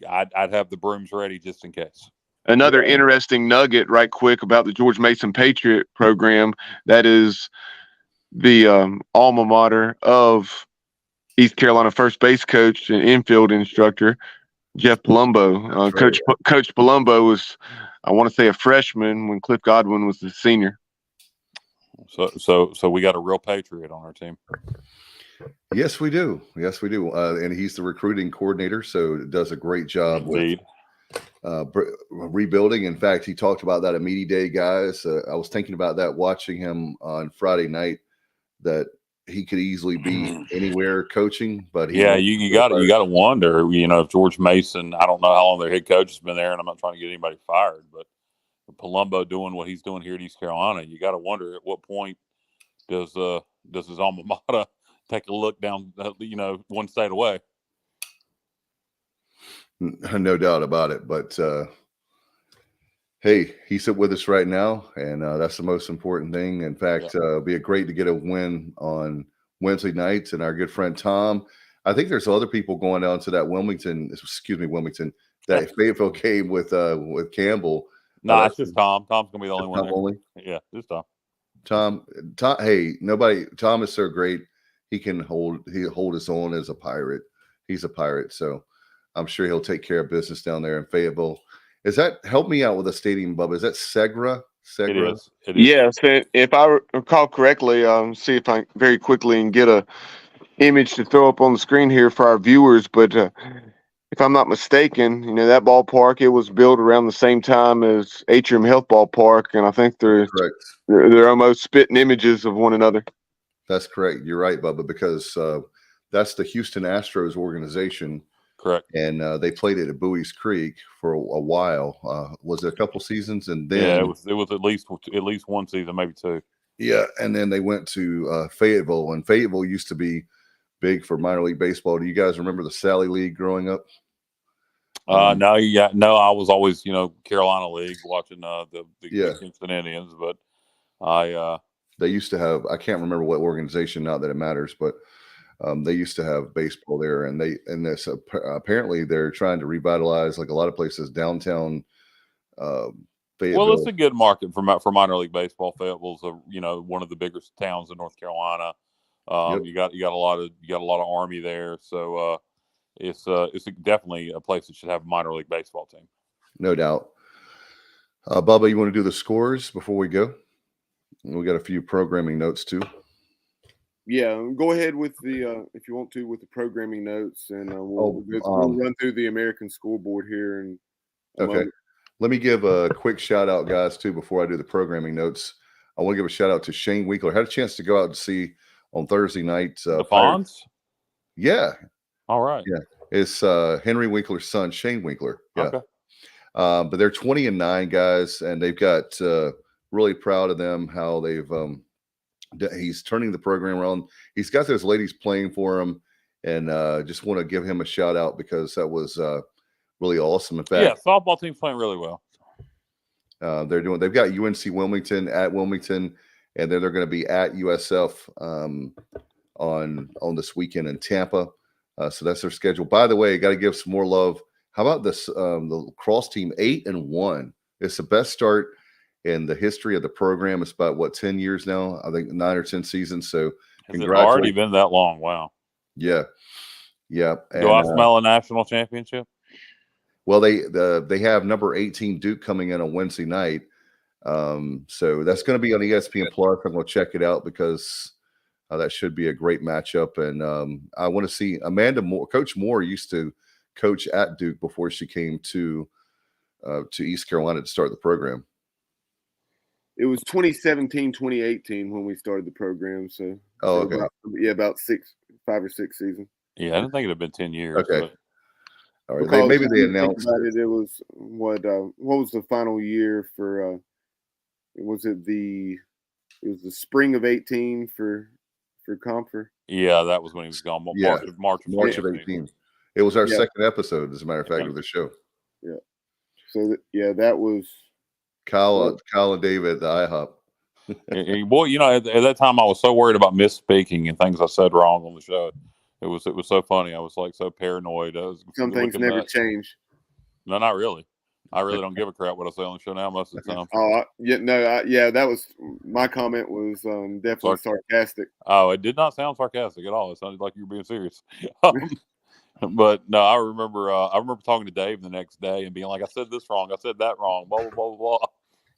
I'd have the brooms ready just in case.
Another interesting nugget right quick about the George Mason Patriot program, that is the alma mater of East Carolina first base coach and infield instructor Jeff Palumbo. Coach Palumbo was, I want to say, a freshman when Cliff Godwin was the senior.
So we got a real Patriot on our team.
Yes, we do. And he's the recruiting coordinator, so does a great job with rebuilding. In fact, he talked about that at Media Day, guys. I was thinking about that watching him on Friday night, that he could easily be anywhere coaching, but
you got to wonder, if George Mason, I don't know how long their head coach has been there, and I'm not trying to get anybody fired, but Palumbo doing what he's doing here at East Carolina, you got to wonder at what point does his alma mater take a look down, one state away.
No doubt about it. But hey, he's with us right now, and that's the most important thing. In fact, it'll be great to get a win on Wednesday nights. And our good friend Tom, I think there's other people going down to that Wilmington, that Fayetteville game with Campbell.
No, it's just Tom. Tom's gonna be the only one. Only? Yeah, just Tom.
Tom. Hey, nobody. Tom is so great. He hold his own as a Pirate. He's a Pirate, so I'm sure he'll take care of business down there in Fayetteville. Is that, help me out with the stadium, Bubba? Is that Segra?
It is.
Yes, if I recall correctly, see if I very quickly and get a image to throw up on the screen here for our viewers. But if I'm not mistaken, that ballpark, it was built around the same time as Atrium Health Ballpark, and I think they're almost spitting images of one another.
That's correct. You're right, Bubba, because that's the Houston Astros organization.
Correct.
And they played it at Bowie's Creek for a while. Was it a couple seasons? And then
it was at least one season, maybe 2.
Yeah, and then they went to Fayetteville, and Fayetteville used to be big for minor league baseball. Do you guys remember the Sally League growing up?
No, I was always Carolina League watching the Kingston Indians, but
they used to have, I can't remember what organization, not that it matters, but they used to have baseball there, and this apparently they're trying to revitalize, like a lot of places downtown Fayetteville.
Well, it's a good market for minor league baseball. Fayetteville's one of the biggest towns in North Carolina. You got a lot of Army there, so it's definitely a place that should have a minor league baseball team.
No doubt. Bubba, you want to do the scores before we go? We got a few programming notes too.
Yeah, go ahead with the if you want to with the programming notes, and we'll run through the American scoreboard here in a
Okay.
moment.
Let me give a quick shout out, guys, too, before I do the programming notes. I want to give a shout out to Shane Winkler. I had a chance to go out and see on Thursday night.
The Fonz?
Yeah.
All right.
Yeah. It's Henry Winkler's son, Shane Winkler. Yeah.
Okay.
But they're 20-9, guys, and they've got really proud of them how they've he's turning the program around. He's got those ladies playing for him, and just want to give him a shout out because that was really awesome. In fact,
yeah, softball team's playing really well.
They've got UNC Wilmington at Wilmington, and then they're going to be at USF on this weekend in Tampa. So that's their schedule. By the way, got to give some more love. How about this? The cross team 8-1. It's the best start in the history of the program. It's about 10 years now. I think 9 or 10 seasons. So
has it already been that long? Wow.
Yeah.
Do I smell a national championship?
Well, they have number 18 Duke coming in on Wednesday night. So that's going to be on ESPN Plus. I'm going to check it out because that should be a great matchup. And I want to see Amanda Moore. Coach Moore used to coach at Duke before she came to East Carolina to start the program.
It was 2017, 2018 when we started the program. So
okay.
About 5 or 6 seasons.
Yeah, I didn't think it had been 10 years.
Okay.
But...
All right. Maybe they announced
it. It was what was the final year for? Was it the spring of 18 for Comfer?
Yeah, that was when he was gone. March of
18. It was our second episode, as a matter of fact, of the show.
Yeah. So that was
Kyle and David at the IHOP.
Boy, at that time I was so worried about misspeaking and things I said wrong on the show. It was so funny. I was so paranoid.
Some things never change.
No, not really. I really don't give a crap what I say on the show now most of the time.
That was my comment was definitely sarcastic.
Oh, it did not sound sarcastic at all. It sounded like you were being serious. But no, I remember talking to Dave the next day and being like, I said this wrong. I said that wrong. Blah, blah, blah,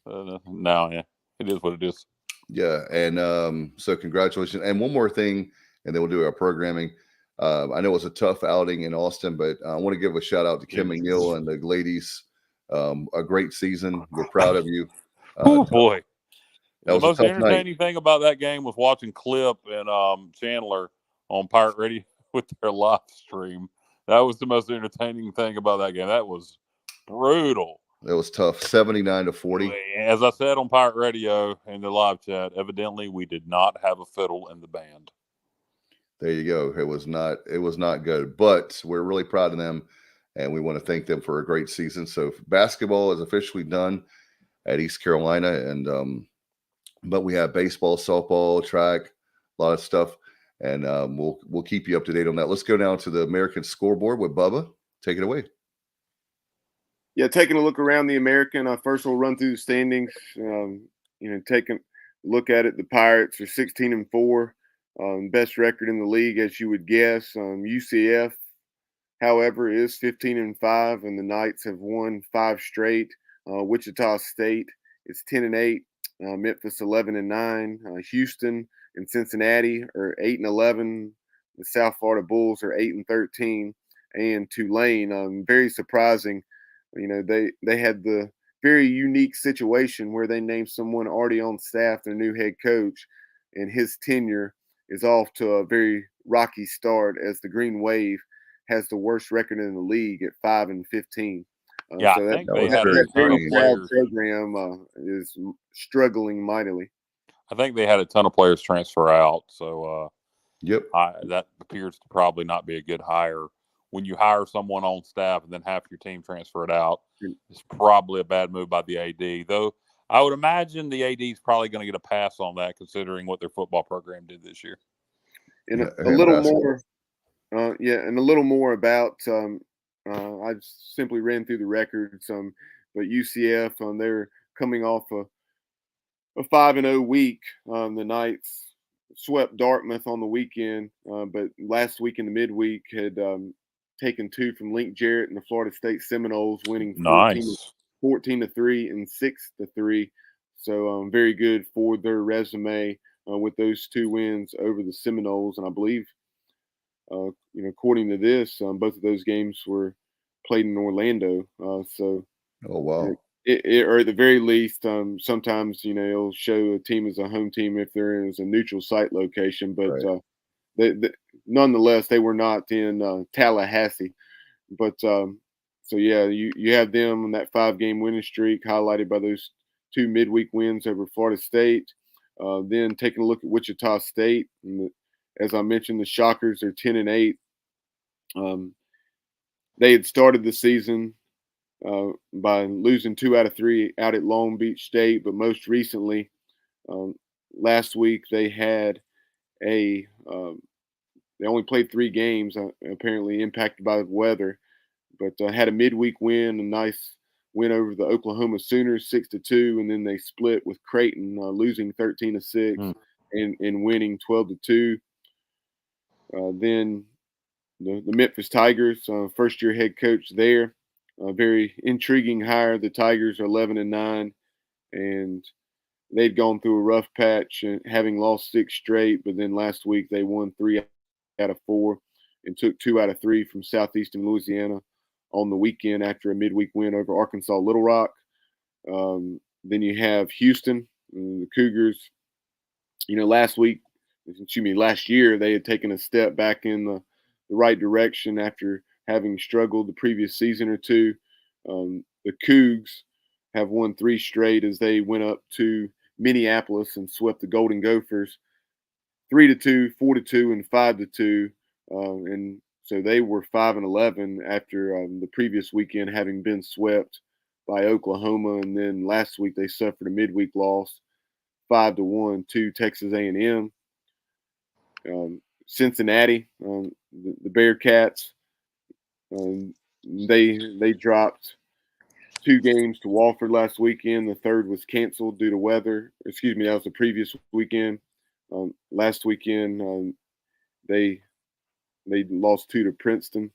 blah. No, yeah, it is what it is.
Yeah. And so congratulations. And one more thing, and then we'll do our programming. I know it was a tough outing in Austin, but I want to give a shout out to Kim McNeil and the ladies. A great season. We're proud of you.
Oh boy. The most entertaining thing about that game was watching Clip and Chandler on Pirate Radio with their live stream. That was the most entertaining thing about that game. That was brutal.
It was tough. 79-40.
As I said on Pirate Radio in the live chat, evidently we did not have a fiddle in the band.
There you go. It was not good, but we're really proud of them, and we want to thank them for a great season. So basketball is officially done at East Carolina, and but we have baseball, softball, track, a lot of stuff, and we'll keep you up to date on that. Let's go now to the American scoreboard with Bubba. Take it away.
Yeah, taking a look around the American. First, we'll run through the standings. Taking a look at it, the Pirates are 16-4. Best record in the league, as you would guess. UCF, however, is 15-5, and the Knights have won 5 straight. Wichita State is 10-8. Memphis 11-9. Houston and Cincinnati are 8-11. The South Florida Bulls are 8-13, and Tulane, very surprising. They had the very unique situation where they named someone already on staff their new head coach, and his tenure is off to a very rocky start as the Green Wave has the worst record in the league at 5-15.
I think they had a ton of players.
Program is struggling mightily.
I think they had a ton of players transfer out, so
yep,
that appears to probably not be a good hire. When you hire someone on staff and then half your team transfer it out, it's probably a bad move by the AD. Though I would imagine the AD is probably going to get a pass on that, considering what their football program did this year.
And a little more about. I simply ran through the records. But UCF, they're coming off a 5-0 week. The Knights swept Dartmouth on the weekend, but last week in the midweek had taken 2 from Link Jarrett and the Florida State Seminoles, winning 14-3 and 6-3. So very good for their resume. with those 2 wins over the Seminoles, and I believe, according to this, both of those games were played in Orlando. So,
Oh wow.
or at the very least, sometimes it'll show a team as a home team if they're in as a neutral site location, but
Right.
nonetheless, they were not in Tallahassee. But so yeah, you have them on that 5-game winning streak, highlighted by those 2 midweek wins over Florida State. Then taking a look at Wichita State, and as I mentioned, the Shockers are 10-8. They had started the season by losing 2 out of 3 out at Long Beach State, but most recently, last week they had they only played 3 games, apparently impacted by the weather, but had a midweek win, a nice win over the Oklahoma Sooners 6-2, and then they split with Creighton, losing 13-6 and winning 12-2. Then the Memphis Tigers, first-year head coach there, very intriguing hire. The Tigers are 11-9, and they'd gone through a rough patch, having lost 6 straight. But then last week they won 3 out of 4 and took 2 out of 3 from Southeastern Louisiana on the weekend after a midweek win over Arkansas Little Rock. Then you have Houston, the Cougars. Last year they had taken a step back in the right direction after having struggled the previous season or two. The Cougs have won 3 straight as they went up to Minneapolis and swept the Golden Gophers 3-2, 4-2, and 5-2. And so they were 5-11 after the previous weekend having been swept by Oklahoma, and then last week they suffered a midweek loss, 5-1 to Texas A&M. Cincinnati, the Bearcats, they dropped 2 games to Wofford last weekend. The third was canceled due to weather. Excuse me, that was the previous weekend. Last weekend, they lost 2 to Princeton,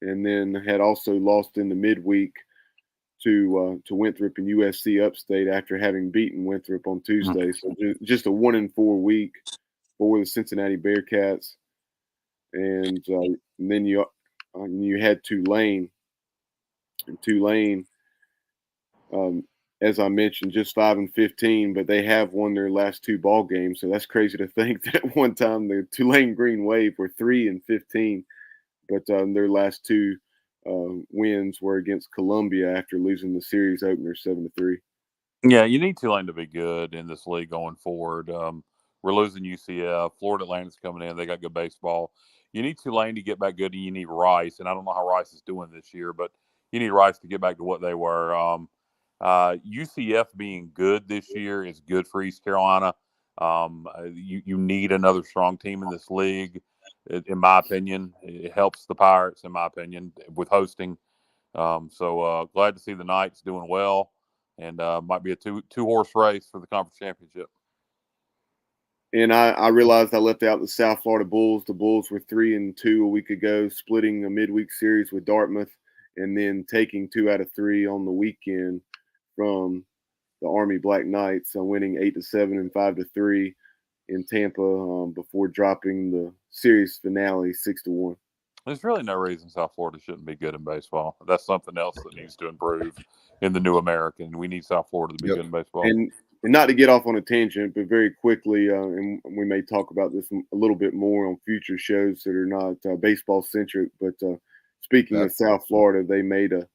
and then had also lost in the midweek to Winthrop and USC Upstate after having beaten Winthrop on Tuesday. So just a 1-4 week for the Cincinnati Bearcats, and then you had Tulane. And Tulane, as I mentioned, just 5-15, but they have won their last 2 ball games. So that's crazy to think that at one time the Tulane Green Wave were 3-15, but their last 2 wins were against Columbia after losing the series opener 7-3.
Yeah, you need Tulane to be good in this league going forward. We're losing UCF. Florida Atlantic's coming in. They got good baseball. You need Tulane to get back good, and you need Rice. And I don't know how Rice is doing this year, but you need Rice to get back to what they were. UCF being good this year is good for East Carolina. You need another strong team in this league, in my opinion. It helps the Pirates, in my opinion, with hosting. So glad to see the Knights doing well, and might be a two-horse race for the conference championship.
And I realized I left out the South Florida Bulls. The Bulls were 3-2 a week ago, splitting a midweek series with Dartmouth, and then taking 2 out of 3 on the weekend from the Army Black Knights, winning 8-7 and 5-3 in Tampa before dropping the series finale 6-1.
There's really no reason South Florida shouldn't be good in baseball. That's something else that needs to improve in the new American. We need South Florida to be good in baseball.
And not to get off on a tangent, but very quickly, and we may talk about this a little bit more on future shows that are not baseball centric. But speaking of South Florida, they made a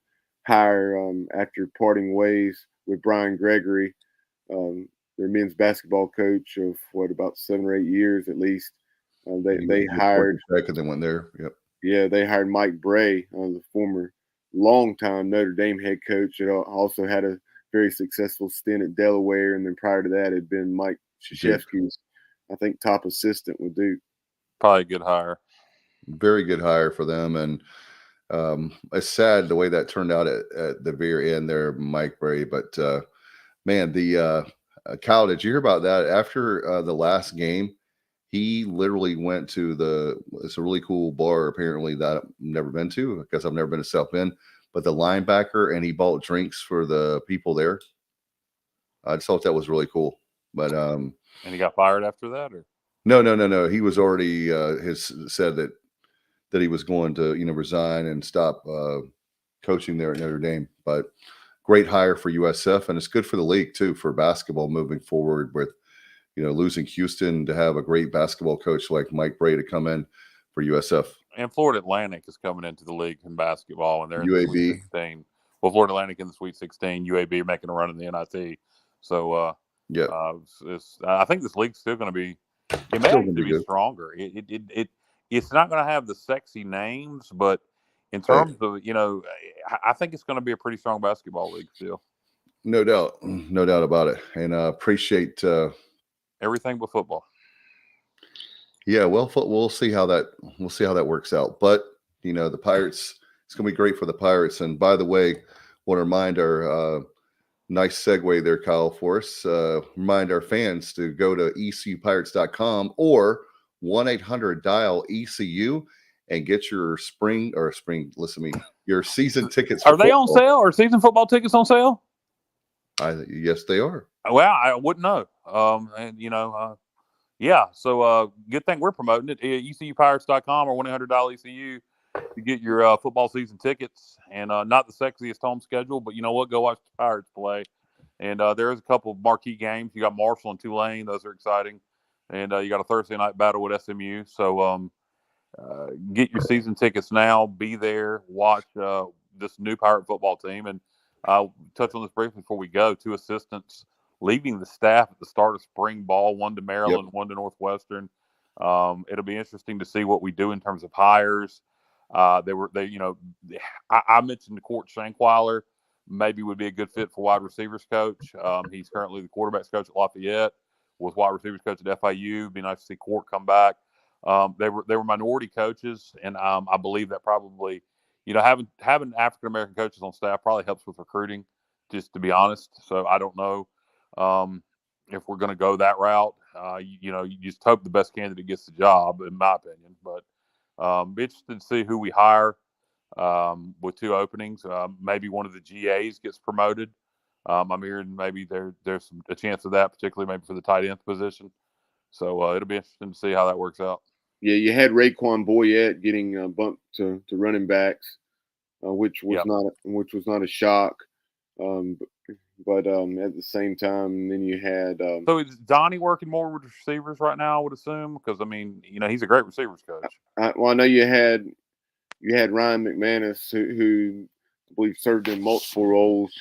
hire after parting ways with Brian Gregory, their men's basketball coach of about 7 or 8 years at least. They hired.
And then went there. Yep.
Yeah, they hired Mike Bray, the former longtime Notre Dame head coach. That also had a very successful stint at Delaware, and then prior to that had been Mike Krzyzewski's, I think, top assistant with Duke.
Probably a good hire.
Very good hire for them, and it's sad the way that turned out at the very end there, Mike Bray. But man, Kyle, did you hear about that? After the last game, he literally went to it's a really cool bar apparently that I've never been to because I've never been to South Bend, but the linebacker, and he bought drinks for the people there. I just thought that was really cool. But
And he got fired after that, or
no. He was already has said that he was going to resign and stop coaching there at Notre Dame. But great hire for USF, and it's good for the league too for basketball moving forward. With losing Houston, to have a great basketball coach like Mike Bray to come in for USF.
And Florida Atlantic is coming into the league in basketball, and they're in the
UAB.
Sweet 16. Well, Florida Atlantic in the Sweet 16, UAB making a run in the NIT. So,
Yeah,
I think this league's still going to be. It may
Still
actually
gonna be
be
good.
stronger. It's not going to have the sexy names, but in terms of I think it's going to be a pretty strong basketball league still.
No doubt about it. And appreciate
everything but football.
Yeah, well, we'll see how that works out. But the Pirates, it's going to be great for the Pirates. And by the way, want to remind our nice segue there, Kyle, for us. Remind our fans to go to ecupirates.com or 1-800-DIAL-ECU and get your your season tickets.
Are they on sale? Are season football tickets on sale?
Yes, they are.
Well, I wouldn't know. Yeah. So good thing we're promoting it. ecupirates.com or 1-800-ECU to get your football season tickets. And not the sexiest home schedule, but you know what? Go watch the Pirates play. And there's a couple of marquee games. You got Marshall and Tulane. Those are exciting. And you got a Thursday night battle with SMU. So get your season tickets now. Be there. Watch this new Pirate football team. And I'll touch on this briefly before we go. 2 assistants leaving the staff at the start of spring ball, one to Maryland, one to Northwestern. It'll be interesting to see what we do in terms of hires. I mentioned Court Shankweiler maybe would be a good fit for wide receivers coach. He's currently the quarterbacks coach at Lafayette, was wide receivers coach at FIU. It'd be nice to see Court come back. They were minority coaches, and I believe that probably, having African American coaches on staff probably helps with recruiting, just to be honest. So I don't know if we're going to go that route. You just hope the best candidate gets the job, in my opinion. But be interested to see who we hire with 2 openings. Maybe one of the GAs gets promoted. I'm hearing maybe there's a chance of that, particularly maybe for the tight end position. So it'll be interesting to see how that works out.
Yeah, you had Raekwon Boyette getting bumped to running backs, which was not a shock. But at the same time, then you had.
So is Donnie working more with receivers right now? I would assume, because he's a great receivers coach.
I know you had Ryan McManus, who I believe served in multiple roles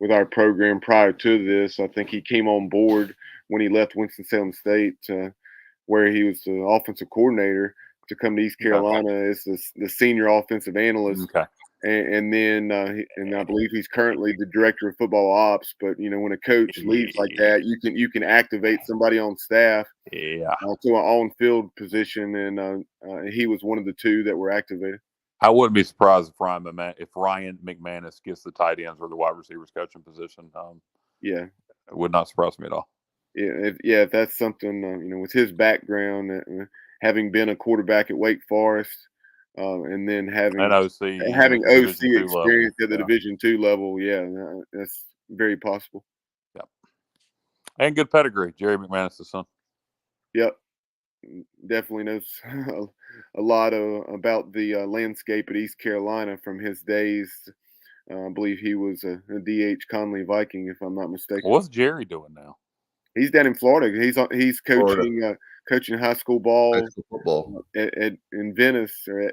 with our program prior to this. I think he came on board when he left Winston-Salem State, where he was the offensive coordinator, to come to East Carolina as the senior offensive analyst.
Okay.
And then I believe he's currently the director of football ops. But when a coach leaves like that, you can activate somebody on staff to an on-field position, and he was one of the 2 that were activated.
I wouldn't be surprised if Ryan McManus gets the tight ends or the wide receivers coaching position. It would not surprise me at all.
Yeah, if that's something with his background, having been a quarterback at Wake Forest. And then having OC experience at the Division II level, that's very possible.
Yep. And good pedigree, Jerry McManus' son.
Yep, definitely knows a lot about the landscape at East Carolina from his days. I believe he was a DH Conley Viking, if I'm not mistaken.
What's Jerry doing now?
He's down in Florida. He's coaching coaching high school ball,
football
in Venice, I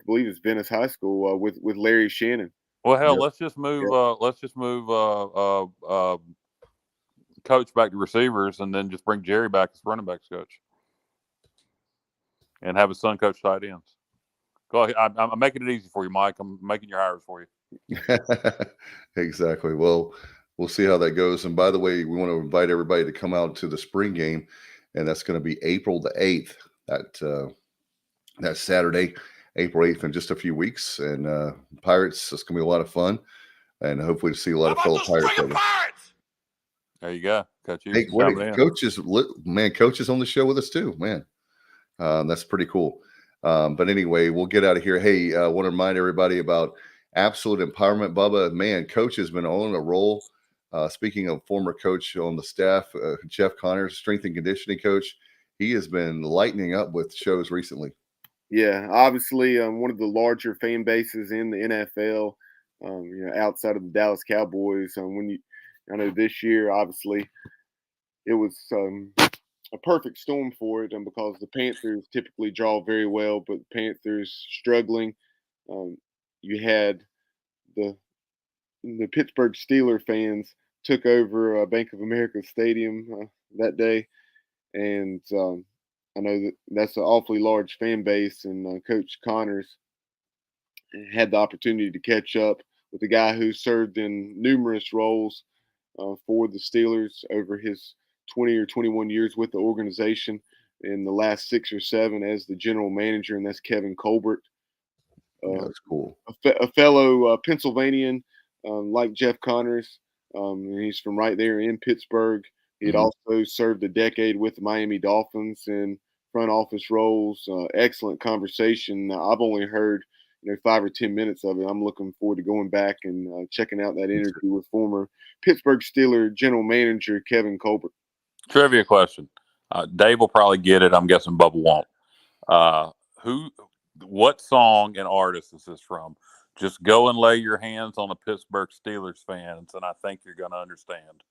believe it's Venice High School with Larry Shannon.
Well, hell, let's just move. Coach back to receivers, and then just bring Jerry back as running backs coach, and have his son coach tight ends. Go ahead. I'm making it easy for you, Mike. I'm making your hires for you.
Exactly. Well, we'll see how that goes. And by the way, we want to invite everybody to come out to the spring game, and that's going to be April the 8th. That Saturday, April 8th, in just a few weeks. And Pirates, it's going to be a lot of fun, and hopefully to see a lot of fellow Pirates.
There you go, Coach.
Hey, coaches on the show with us too, man. That's pretty cool. But anyway, we'll get out of here. Hey, I want to remind everybody about Absolute Empowerment, Bubba. Man, Coach has been on a roll. Speaking of former coach on the staff, Jeff Connors, strength and conditioning coach, he has been lightening up with shows recently.
Yeah, obviously, one of the larger fan bases in the NFL. Outside of the Dallas Cowboys. I know this year, obviously, it was a perfect storm for it, and because the Panthers typically draw very well, but the Panthers struggling. You had the Pittsburgh Steelers fans took over Bank of America Stadium that day, and I know that's an awfully large fan base, and Coach Connors had the opportunity to catch up with a guy who served in numerous roles for the Steelers over his 20 or 21 years with the organization, in the last 6 or 7 as the general manager, and that's Kevin Colbert.
That's cool.
A fellow Pennsylvanian, like Jeff Connors. And he's from right there in Pittsburgh. He'd also served a decade with the Miami Dolphins in front office roles. Excellent conversation. I've only heard 5 or 10 minutes of it. I'm looking forward to going back and checking out that interview with former Pittsburgh Steelers general manager Kevin Colbert.
Trivia question. Dave will probably get it. I'm guessing Bubba won't. What song and artist is this from? Just go and lay your hands on the Pittsburgh Steelers fans, and I think you're going to understand.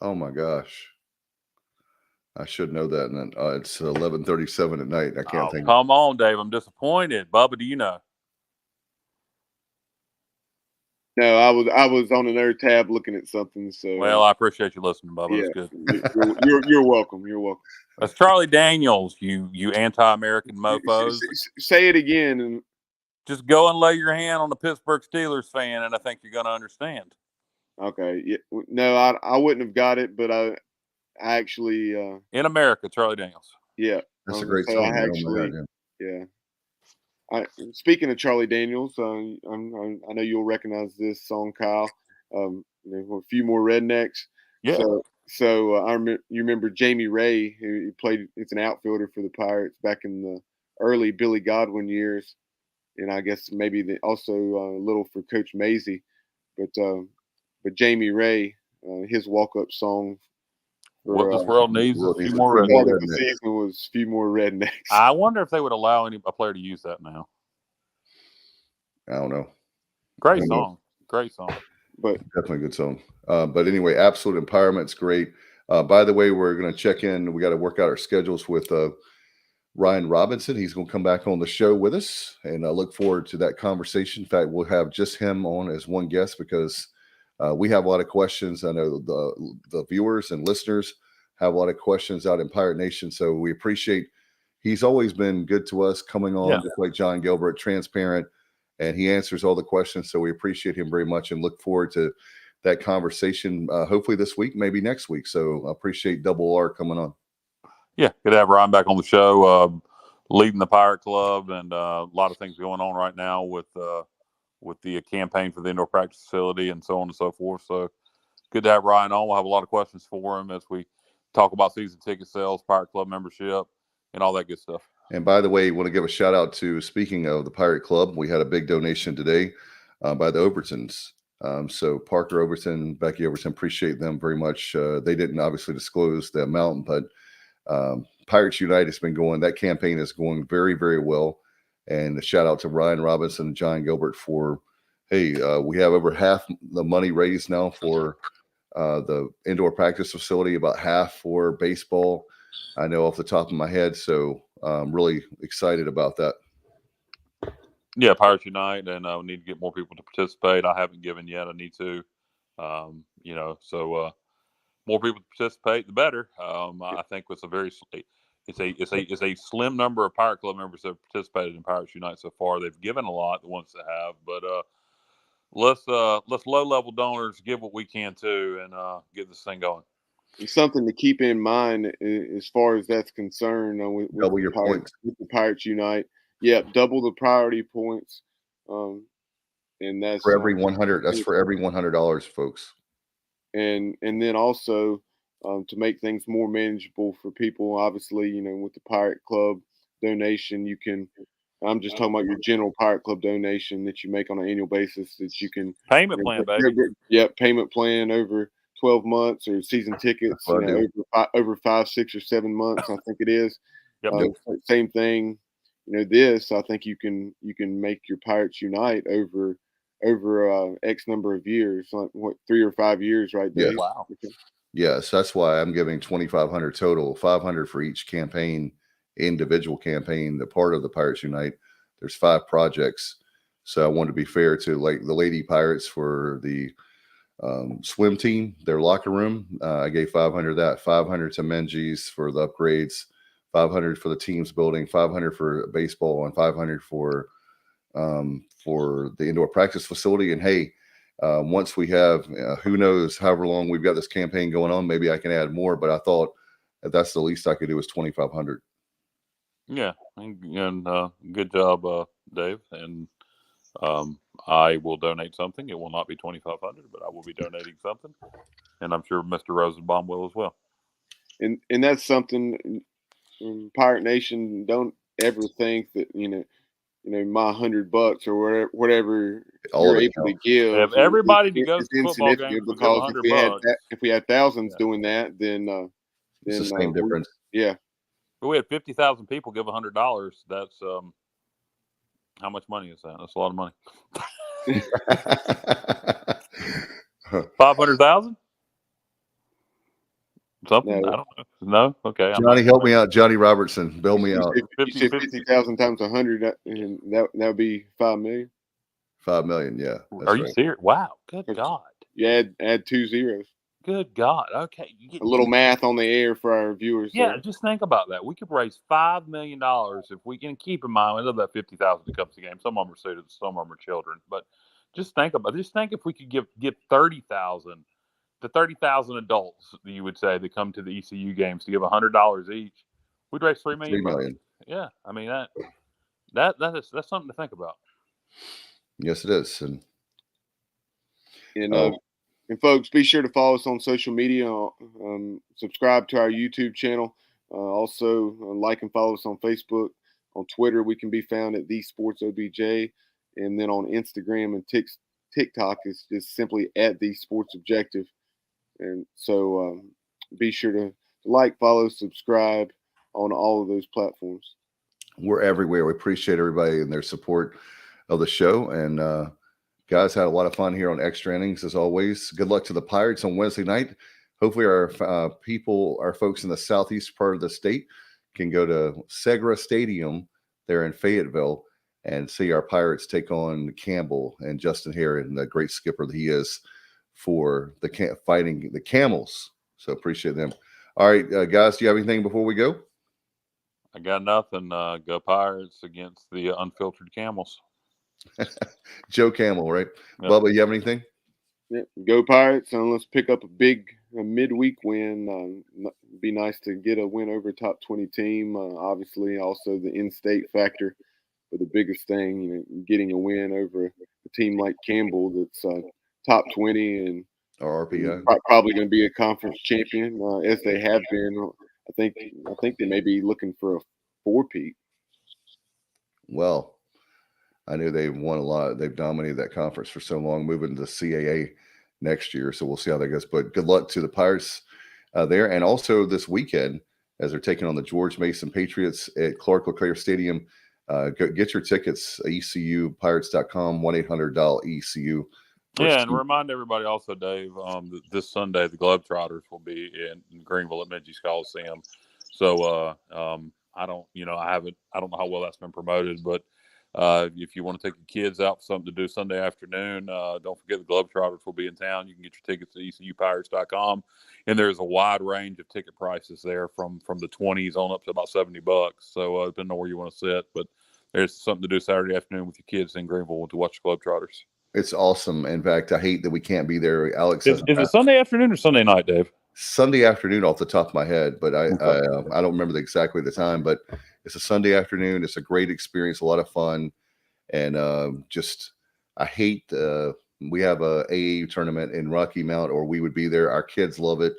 Oh my gosh. I should know that. And it's 11:37 at night. I can't think.
Come on, Dave. I'm disappointed. Bubba, do you know?
No, I was on another tab looking at something. So
well, I appreciate you listening, Bubba.
Yeah,
That's good.
You're welcome. You're welcome.
That's Charlie Daniels. You anti-American mofos.
Say it again. And
just go and lay your hand on the Pittsburgh Steelers fan, and I think you're going to understand.
Okay. Yeah. No, I wouldn't have got it, but I actually
In America, Charlie Daniels.
Yeah,
that's a great song.
Yeah. Speaking of Charlie Daniels, I know you'll recognize this song, Kyle. A few more rednecks.
Yeah.
So you remember Jamie Ray, who played. It's an outfielder for the Pirates back in the early Billy Godwin years, and I guess maybe also a little for Coach Mazey, but Jamie Ray, his walk-up song.
What this world needs is a few more rednecks.
Part of the season was a few more rednecks.
I wonder if they would allow a player to use that now.
I don't know.
Great song. Great song.
But definitely a good song. But anyway, Absolute Empowerment's great. By the way, we're going to check in. We got to work out our schedules with Ryan Robinson. He's going to come back on the show with us, and I look forward to that conversation. In fact, we'll have just him on as one guest because we have a lot of questions. I know the viewers and listeners have a lot of questions out in Pirate Nation. So we appreciate, he's always been good to us, coming on just like John Gilbert, transparent, and he answers all the questions. So we appreciate him very much and look forward to that conversation, hopefully this week, maybe next week. So I appreciate Double R coming on.
Yeah, good to have Ryan back on the show, leading the Pirate Club, and a lot of things going on right now with the campaign for the indoor practice facility and so on and so forth. So good to have Ryan on. We'll have a lot of questions for him as we talk about season ticket sales, Pirate Club membership, and all that good stuff.
And by the way, I want to give a shout out to, speaking of the Pirate Club, we had a big donation today by the Overtons. So Parker Overton, Becky Overton, appreciate them very much. They didn't obviously disclose the amount, but Pirates Unite has been going, that campaign is going very, very well. And a shout out to Ryan Robinson and John Gilbert for, we have over half the money raised now for the indoor practice facility, about half for baseball. I know off the top of my head, so I'm really excited about that.
Yeah, Pirates Unite, and we need to get more people to participate. I haven't given yet. I need to, so more people to participate, the better. I think it's a slim number of Pirate Club members that have participated in Pirates Unite so far. They've given a lot, the ones that have, but let's low level donors give what we can too, and get this thing going.
It's something to keep in mind as far as that's concerned. With
double your points
with the Pirates Unite. Yeah, double the priority points, and that's
for every 100. That's for every $100, folks.
And then also to make things more manageable for people. Obviously, with the Pirate Club donation, you can I'm just talking about your general Pirate Club donation that you make on an annual basis that you can
Payment plan, baby.
Yep, payment plan over 12 months or season tickets, over 5, 6, or 7 months, I think it is.
Yep.
Same thing. This I think you can make your Pirates Unite over X number of years, like what 3 or 5 years, right, Dave?
Yeah.
Wow.
Yes, that's why I'm giving 2,500 total, 500 for each campaign, individual campaign, the part of the Pirates Unite. There's 5 projects, so I wanted to be fair to like the Lady Pirates for the swim team, their locker room. I gave 500 that, 500 to Menges for the upgrades, 500 for the team's building, 500 for baseball, and 500 for the indoor practice facility. And hey, once we have, who knows, however long we've got this campaign going on, maybe I can add more. But I thought that's the least I could do is 2,500.
Yeah, and good job, Dave. And I will donate something. It will not be 2,500, but I will be donating something, and I'm sure Mr. Rosenbaum will as well.
And that's something, Pirate Nation, don't ever think that my $100 or whatever you're able to give.
If everybody that goes to football games,
because if we had thousands doing that, then
it's the same difference.
Yeah.
If we had 50,000 people give $100, that's how much money is that? That's a lot of money. 500,000? Something?
No.
I don't know. No? Okay.
Johnny, help me out. Johnny Robertson, bail me out.
50,000 times 100, and that would be 5 million.
5 million, yeah.
Are you serious? Wow. Good God.
You add 2 zeros.
Good God. Okay. You get
a little math on the air for our viewers.
Yeah, just think about that. We could raise $5 million if we can keep in mind we love that 50,000 that comes to game. Some of them are students, some of them are children. But just think if we could get 30,000 to 30,000 adults, you would say, that come to the ECU games to give $100 each, we'd raise $3 million.
$3 million.
Yeah, I mean that's something to think about.
Yes, it is.
And folks, be sure to follow us on social media. Subscribe to our YouTube channel. Also, like and follow us on Facebook. On Twitter, we can be found at The Sports OBJ, and then on Instagram and TikTok is just simply at The Sports Objective. And so, be sure to like, follow, subscribe on all of those platforms.
We're everywhere. We appreciate everybody and their support of the show. And guys, had a lot of fun here on Extra Innings as always. Good luck to the Pirates on Wednesday night. Hopefully our folks in the southeast part of the state can go to Segra Stadium there in Fayetteville and see our Pirates take on Campbell and Justin Herron, the great skipper that he is for fighting the Camels. So appreciate them. All right, guys, do you have anything before we go?
I got nothing. Go Pirates against the unfiltered Camels.
Joe Campbell, right?
Yep.
Bubba, you have anything?
Yeah, go Pirates, and let's pick up a midweek win. It'd be nice to get a win over a top 20 team. Obviously, also the in-state factor, but the biggest thing, getting a win over a team like Campbell that's top 20 and
RPI.
Probably going to be a conference champion, as they have been. I think they may be looking for a 4-peat.
Well, I knew they've won a lot. They've dominated that conference for so long, moving to CAA next year. So we'll see how that goes. But good luck to the Pirates there. And also this weekend, as they're taking on the George Mason Patriots at Clark-LeClair Stadium, get your tickets, ECUPirates.com, 1-800-ECU.
Yeah, and remind everybody also, Dave, this Sunday the Globetrotters will be in Greenville at Menges Coliseum. So I don't know how well that's been promoted, but if you want to take your kids out for something to do Sunday afternoon, don't forget the Globetrotters will be in town. You can get your tickets at ECUPirates.com, and there's a wide range of ticket prices there from the 20s on up to about $70. So depending on where you want to sit, but there's something to do Saturday afternoon with your kids in Greenville to watch the Globetrotters.
It's awesome. In fact, I hate that we can't be there. Alex,
is it Sunday afternoon or Sunday night, Dave?
Sunday afternoon off the top of my head, but I don't remember exactly the time, but it's a Sunday afternoon. It's a great experience, a lot of fun. And I hate, we have a AAU tournament in Rocky Mount, or we would be there. Our kids love it.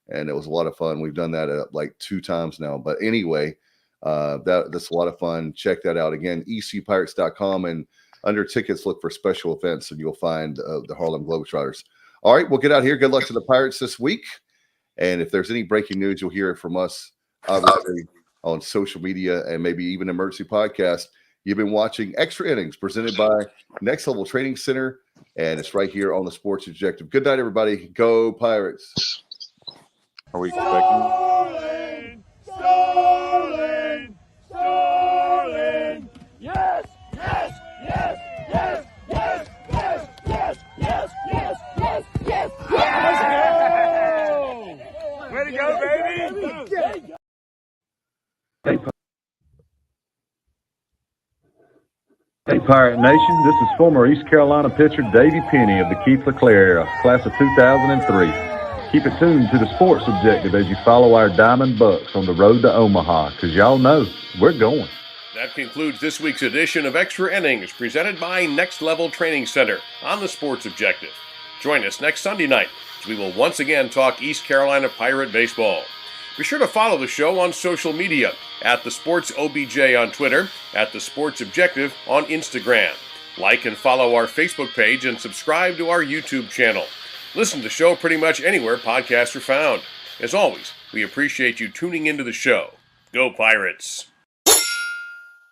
And it was a lot of fun. We've done that like 2 times now, but anyway, That's a lot of fun. Check that out. Again, ecpirates.com, and under tickets, look for special events, and you'll find the Harlem Globetrotters. All right, we'll get out here. Good luck to the Pirates this week. And if there's any breaking news, you'll hear it from us, obviously, on social media and maybe even emergency podcast. You've been watching Extra Innings presented by Next Level Training Center, and it's right here on the Sports Objective. Good night, everybody. Go Pirates.
Are we expecting?
Starling! Starling! Yes! Yes! Yes! Yes! Yes! Yes! Yes! Yes! Yes! Yes! Yes! Yes! Let's go! Way to go, baby!
Hey, Pirate Nation, this is former East Carolina pitcher Davey Penny of the Clark-LeClair era, class of 2003. Keep it tuned to the Sports Objective as you follow our Diamond Bucks on the road to Omaha, because y'all know we're going.
That concludes this week's edition of Extra Innings, presented by Next Level Training Center on the Sports Objective. Join us next Sunday night as we will once again talk East Carolina Pirate baseball. Be sure to follow the show on social media at the Sports OBJ on Twitter, at the Sports Objective on Instagram. Like and follow our Facebook page and subscribe to our YouTube channel. Listen to the show pretty much anywhere podcasts are found. As always, we appreciate you tuning into the show. Go Pirates!